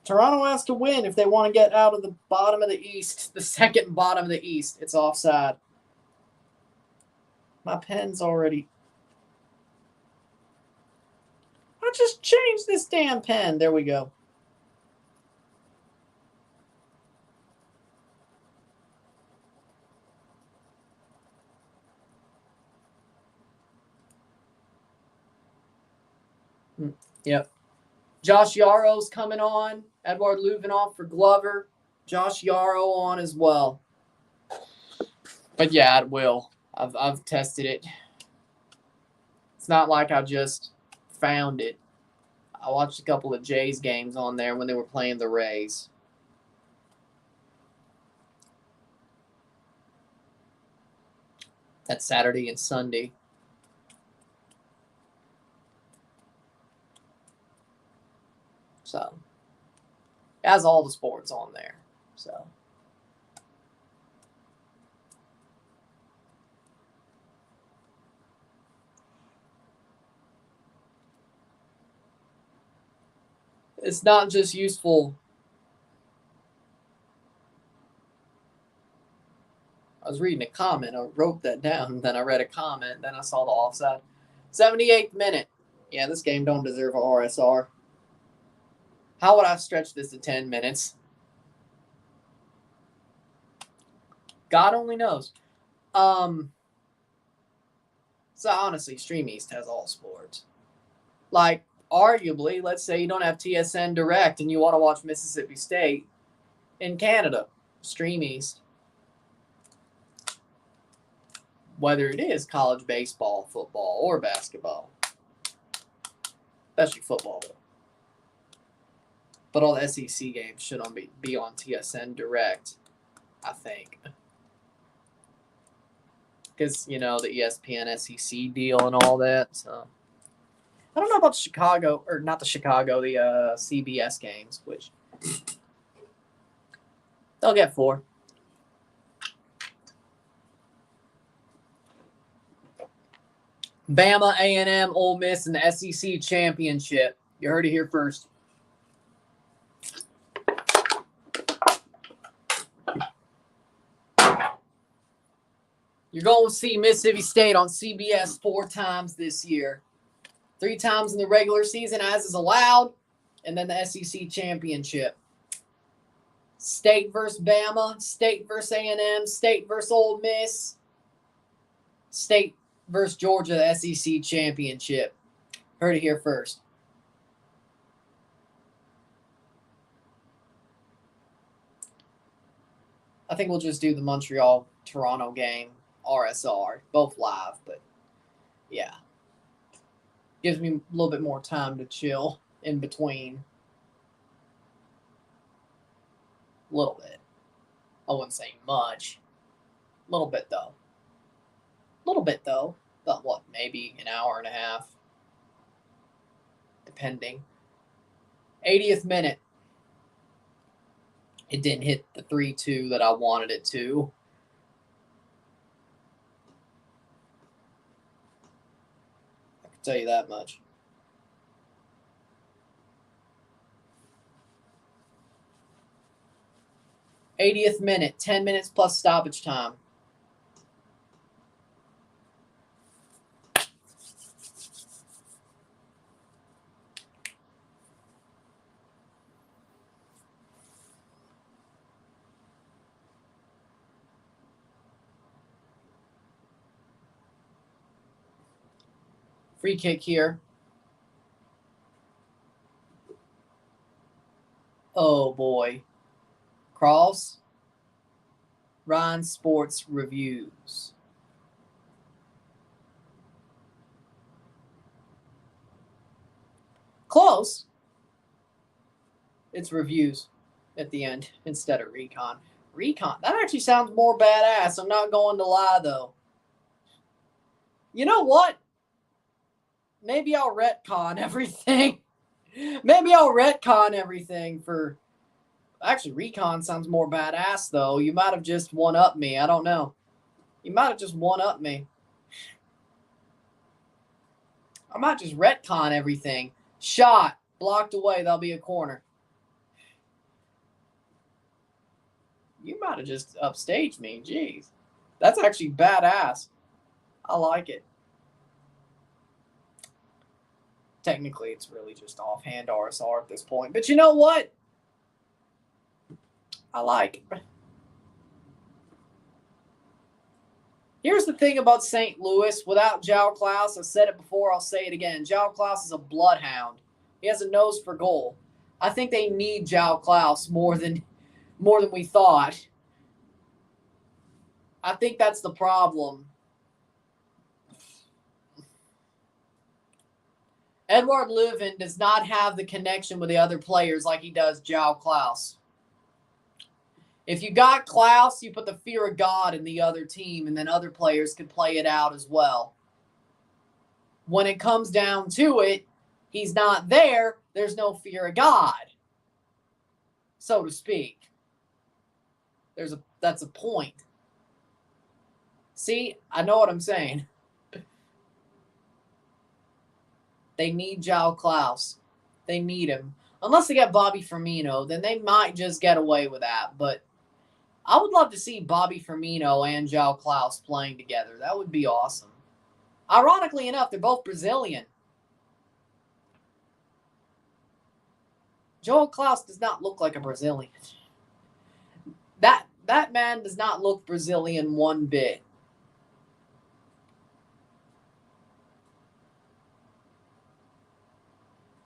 Toronto has to win if they want to get out of the bottom of the East, the second bottom of the East. It's offside. My pen's already... I just changed this damn pen. There we go. Yep. Josh Yarrow's coming on. Edward Luvinoff for Glover. Josh Yarrow on as well. But yeah, it will. I've tested it. It's not like I just found it. I watched a couple of Jays games on there when they were playing the Rays. That's Saturday and Sunday. So, it has all the sports on there. So, it's not just useful. I was reading a comment. I wrote that down. Then I read a comment. Then I saw the offside. 78th minute. Yeah, this game don't deserve a RSR. How would I stretch this to 10 minutes? God only knows. So honestly, Stream East has all sports. Like, arguably, let's say you don't have TSN Direct and you want to watch Mississippi State in Canada. Stream East. Whether it is college baseball, football, or basketball. Especially football, though. But all the SEC games should be on TSN Direct, I think. Because, the ESPN SEC deal and all that. So I don't know about Chicago, or not the Chicago, the CBS games, which they'll get 4. Bama, A&M, Ole Miss in the SEC championship. You heard it here first. You're going to see Mississippi State on CBS 4 times this year. 3 times in the regular season, as is allowed, and then the SEC championship. State versus Bama, State versus A&M, State versus Ole Miss, State versus Georgia, the SEC championship. Heard it here first. I think we'll just do the Montreal-Toronto game, RSR, both live, but yeah. Gives me a little bit more time to chill in between. A little bit. I wouldn't say much. A little bit, though. About what, maybe an hour and a half. Depending. 80th minute. It didn't hit the 3-2 that I wanted it to. I can tell you that much. '80th minute, 10 minutes plus stoppage time. Free kick here. Oh, boy. Cross. Ryan Sports Reviews. Close. It's reviews at the end instead of recon. Recon. That actually sounds more badass. I'm not going to lie, though. You know what? Maybe I'll retcon everything. Maybe I'll retcon everything for... Actually, recon sounds more badass, though. You might have just one-upped me. I don't know. You might have just one-upped me. I might just retcon everything. Shot. Blocked away. That'll be a corner. You might have just upstaged me. Jeez. That's actually badass. I like it. Technically, it's really just offhand RSR at this point. But you know what? I like it. Here's the thing about St. Louis. Without João Klaus, I've said it before, I'll say it again. João Klaus is a bloodhound. He has a nose for goal. I think they need João Klaus more than we thought. I think that's the problem. Edouard Leuven does not have the connection with the other players like he does João Klaus. If you got Klaus, you put the fear of God in the other team, and then other players can play it out as well. When it comes down to it, he's not there. There's no fear of God, so to speak. That's a point. See, I know what I'm saying. They need João Klaus. They need him. Unless they get Bobby Firmino, then they might just get away with that. But I would love to see Bobby Firmino and João Klaus playing together. That would be awesome. Ironically enough, they're both Brazilian. João Klaus does not look like a Brazilian. That man does not look Brazilian one bit.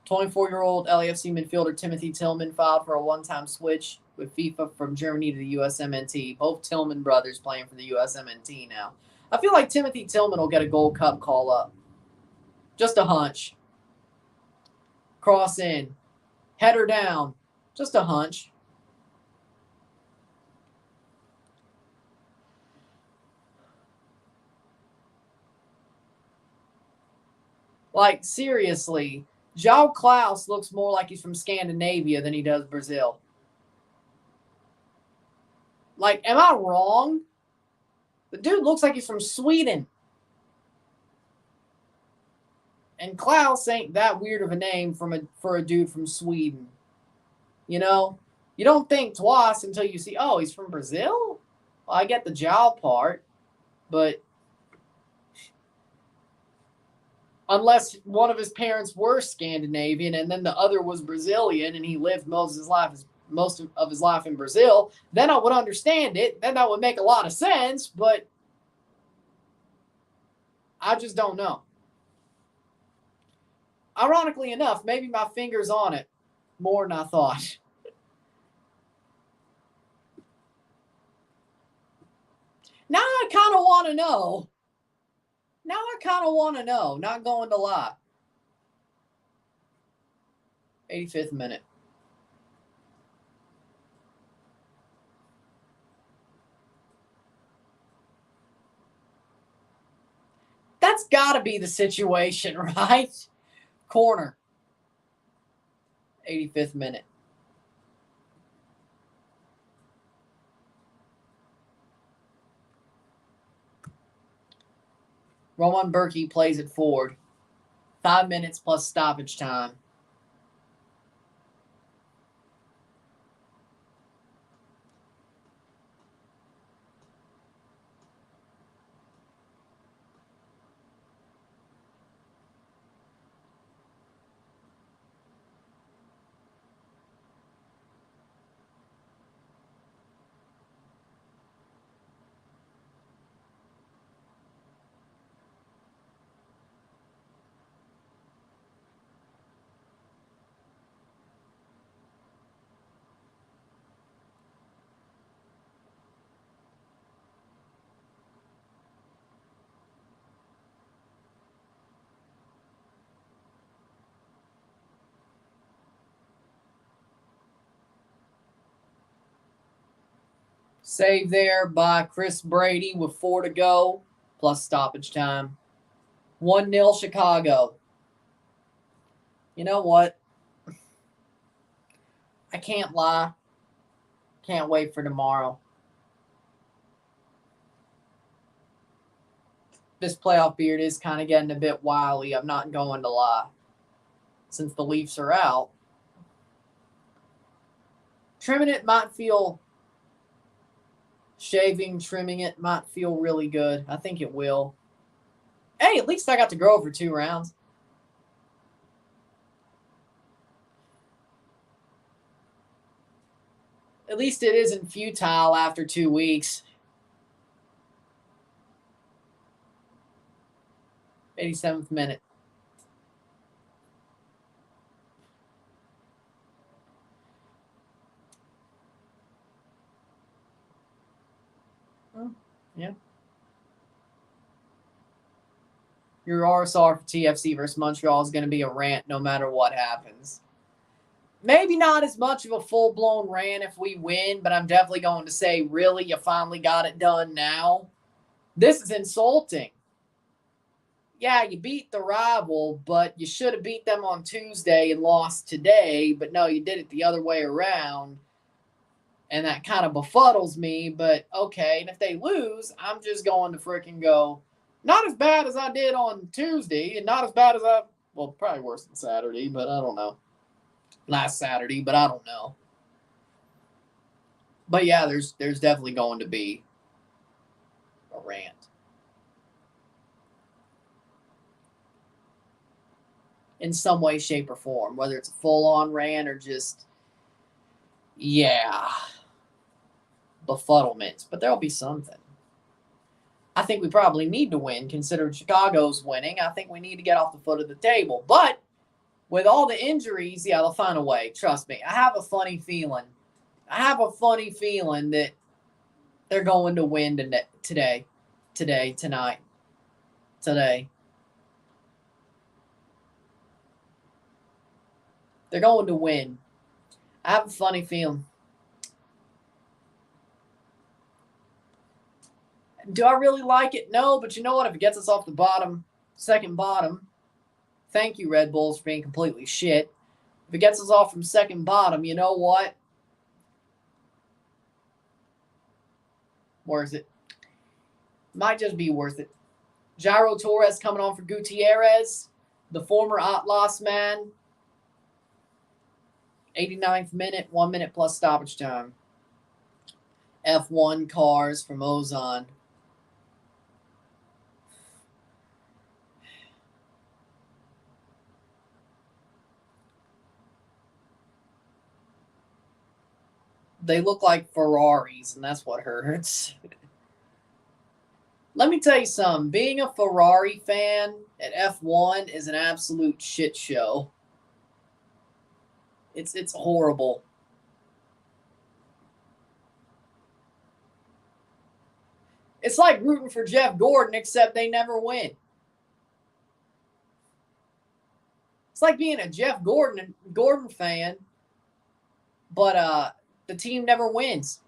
'24-year-old LAFC midfielder Timothy Tillman filed for a one-time switch with FIFA from Germany to the USMNT. Both Tillman brothers playing for the USMNT now. I feel like Timothy Tillman will get a Gold Cup call-up. Just a hunch. Cross in. Header down. Just a hunch. Like, seriously, João Klaus looks more like he's from Scandinavia than he does Brazil. Like, am I wrong? The dude looks like he's from Sweden. And Klaus ain't that weird of a name for a dude from Sweden. You know? You don't think twice until you see, oh, he's from Brazil? Well, I get the jowl part, but unless one of his parents were Scandinavian and then the other was Brazilian and he lived most of his life in Brazil, then I would understand it. Then that would make a lot of sense, but I just don't know. Ironically enough, maybe my finger's on it more than I thought. Now I kind of want to know. Not going to lie. 85th minute. That's got to be the situation, right? Corner. 85th minute. Roman Berkey plays it forward. 5 minutes plus stoppage time. Save there by Chris Brady with 4 to go, plus stoppage time. 1-0 Chicago. You know what? I can't lie. Can't wait for tomorrow. This playoff beard is kind of getting a bit wily. I'm not going to lie. Since the Leafs are out. Trimming it might feel... trimming it might feel really good. I think it will. Hey, at least I got to grow for 2 rounds. At least it isn't futile after 2 weeks. 87th minute. Yeah. Your RSR for TFC versus Montreal is going to be a rant no matter what happens. Maybe not as much of a full-blown rant if we win, but I'm definitely going to say, really, you finally got it done now? This is insulting. Yeah, you beat the rival, but you should have beat them on Tuesday and lost today. But no, you did it the other way around. And that kind of befuddles me, but okay. And if they lose, I'm just going to freaking go, not as bad as I did on Tuesday, and not as bad as probably worse than Saturday, but I don't know. Last Saturday, but I don't know. But yeah, there's definitely going to be a rant. In some way, shape, or form, whether it's a full-on rant or just, befuddlement. But there'll be something. I think we probably need to win, considering Chicago's winning. I think we need to get off the foot of the table. But with all the injuries, they'll find a way. Trust me. I have a funny feeling that they're going to win today. They're going to win. I have a funny feeling. Do I really like it? No, but you know what? If it gets us off the second bottom, thank you, Red Bulls, for being completely shit. If it gets us off from second bottom, you know what? Worth it. Might just be worth it. Jairo Torres coming on for Gutierrez. the former Atlas man. 89th minute, 1 minute plus stoppage time. F1 cars from Ozon. They look like Ferraris, and that's what hurts. Let me tell you something. Being a Ferrari fan at F1 is an absolute shit show. It's horrible. It's like rooting for Jeff Gordon, except they never win. It's like being a Jeff Gordon fan, but the team never wins.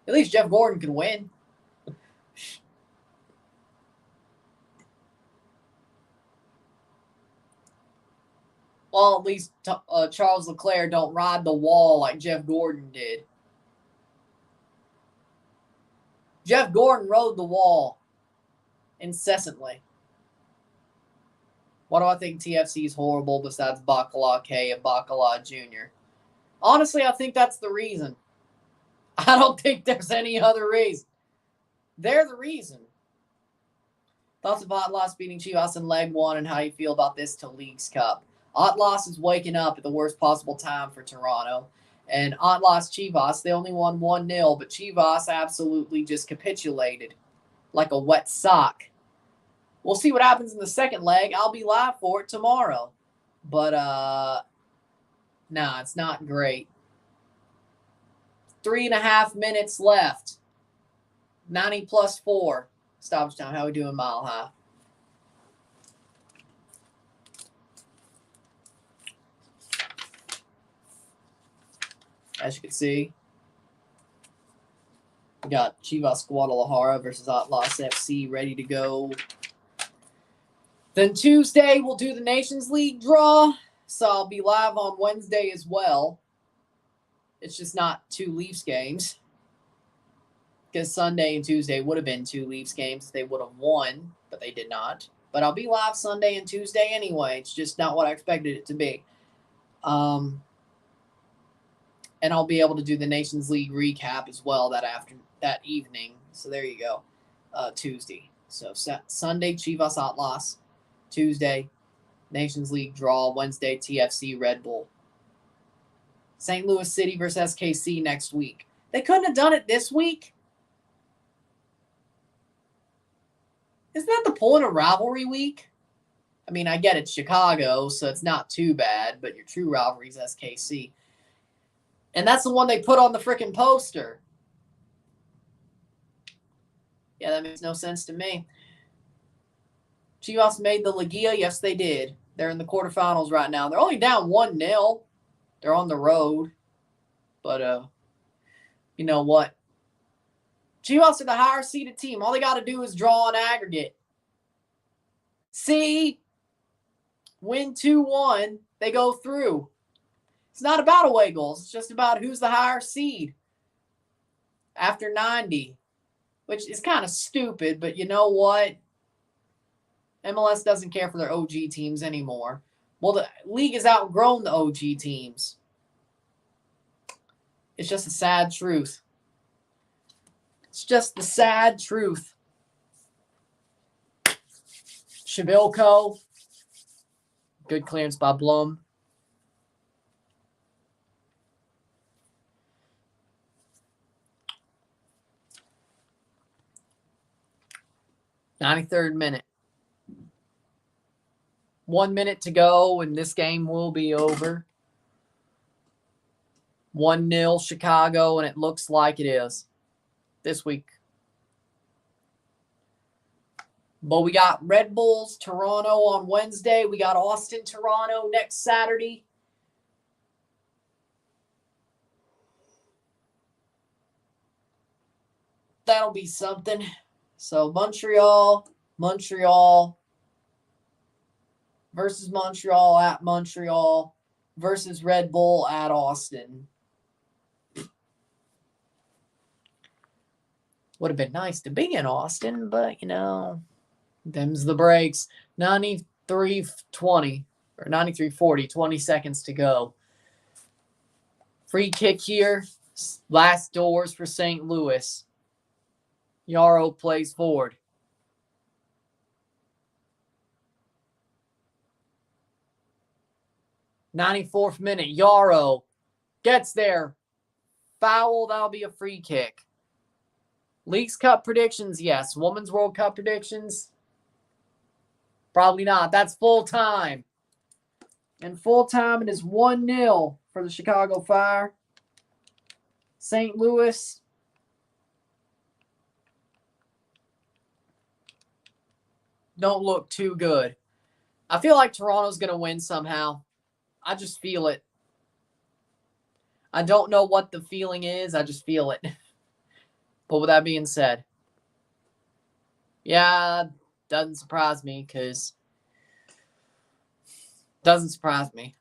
At least Jeff Gordon can win. Well, at least Charles Leclerc don't ride the wall like Jeff Gordon did. Jeff Gordon rode the wall incessantly. Why do I think TFC is horrible besides Bacala K and Bacala Jr.? Honestly, I think that's the reason. I don't think there's any other reason. They're the reason. Thoughts of Atlas beating Chivas in leg one and how you feel about this to Leagues Cup. Atlas is waking up at the worst possible time for Toronto. And Atlas Chivas, they only won 1-0, but Chivas absolutely just capitulated like a wet sock. We'll see what happens in the second leg. I'll be live for it tomorrow. But, nah, it's not great. 3.5 minutes left. 90 plus 4. Stoppage time. How we doing, Mile High? As you can see, we got Chivas Guadalajara versus Atlas FC ready to go. Then Tuesday, we'll do the Nations League draw. So I'll be live on Wednesday as well. It's just not 2 Leafs games. Because Sunday and Tuesday would have been 2 Leafs games if they would have won, but they did not. But I'll be live Sunday and Tuesday anyway. It's just not what I expected it to be. And I'll be able to do the Nations League recap as well that evening. So there you go. Tuesday. So Sunday, Chivas Atlas. Tuesday, Nations League draw. Wednesday, TFC Red Bull. St. Louis City versus SKC next week. They couldn't have done it this week. Isn't that the point of rivalry week? I mean, I get it's Chicago, so it's not too bad, but your true rivalry is SKC. And that's the one they put on the freaking poster. Yeah, that makes no sense to me. Chivas made the Liguilla. Yes, they did. They're in the quarterfinals right now. They're only down 1-0. They're on the road. But, you know what? Chivas are the higher seeded team. All they got to do is draw an aggregate. See? Win 2-1. They go through. It's not about away goals. It's just about who's the higher seed after 90, which is kind of stupid, but you know what? MLS doesn't care for their OG teams anymore. Well, the league has outgrown the OG teams. It's just a sad truth. It's just the sad truth. Shavilko. Good clearance by Blum. '93rd minute. 1 minute to go, and this game will be over. 1-0 Chicago, and it looks like it is this week. But we got Red Bulls Toronto on Wednesday. We got Austin Toronto next Saturday. That'll be something. So Montreal versus Montreal at Montreal versus Red Bull at Austin. Would have been nice to be in Austin, but, you know, Them's the breaks. 93-20 or 93-40, 20 seconds to go. Free kick here. Last doors for St. Louis. Yarrow plays forward. '94th minute. Yarrow gets there. Foul. That'll be a free kick. Leagues Cup predictions, yes. Women's World Cup predictions, probably not. That's full time. And full time, it is 1-0 for the Chicago Fire. St. Louis. Don't look too good. I feel like Toronto's going to win somehow. I just feel it. I don't know what the feeling is. I just feel it. But with that being said, yeah, doesn't surprise me because doesn't surprise me.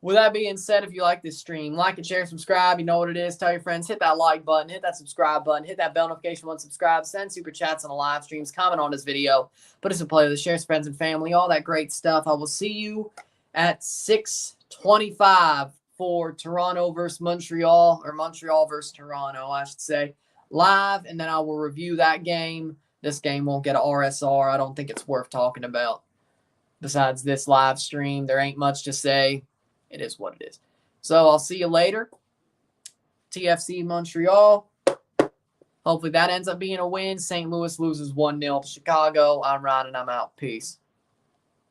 With that being said, if you like this stream, like and share, subscribe. You know what it is. Tell your friends. Hit that like button. Hit that subscribe button. Hit that bell notification once subscribed. Send super chats on the live streams. Comment on this video. Put us in playlist. Share with friends and family. All that great stuff. I will see you at 6:25 for Toronto versus Montreal, or Montreal versus Toronto, I should say, live. And then I will review that game. This game won't get an RSR. I don't think it's worth talking about. Besides this live stream, there ain't much to say. It is what it is. So I'll see you later. TFC Montreal. Hopefully that ends up being a win. St. Louis loses 1-0 to Chicago. I'm Ryan and I'm out. Peace.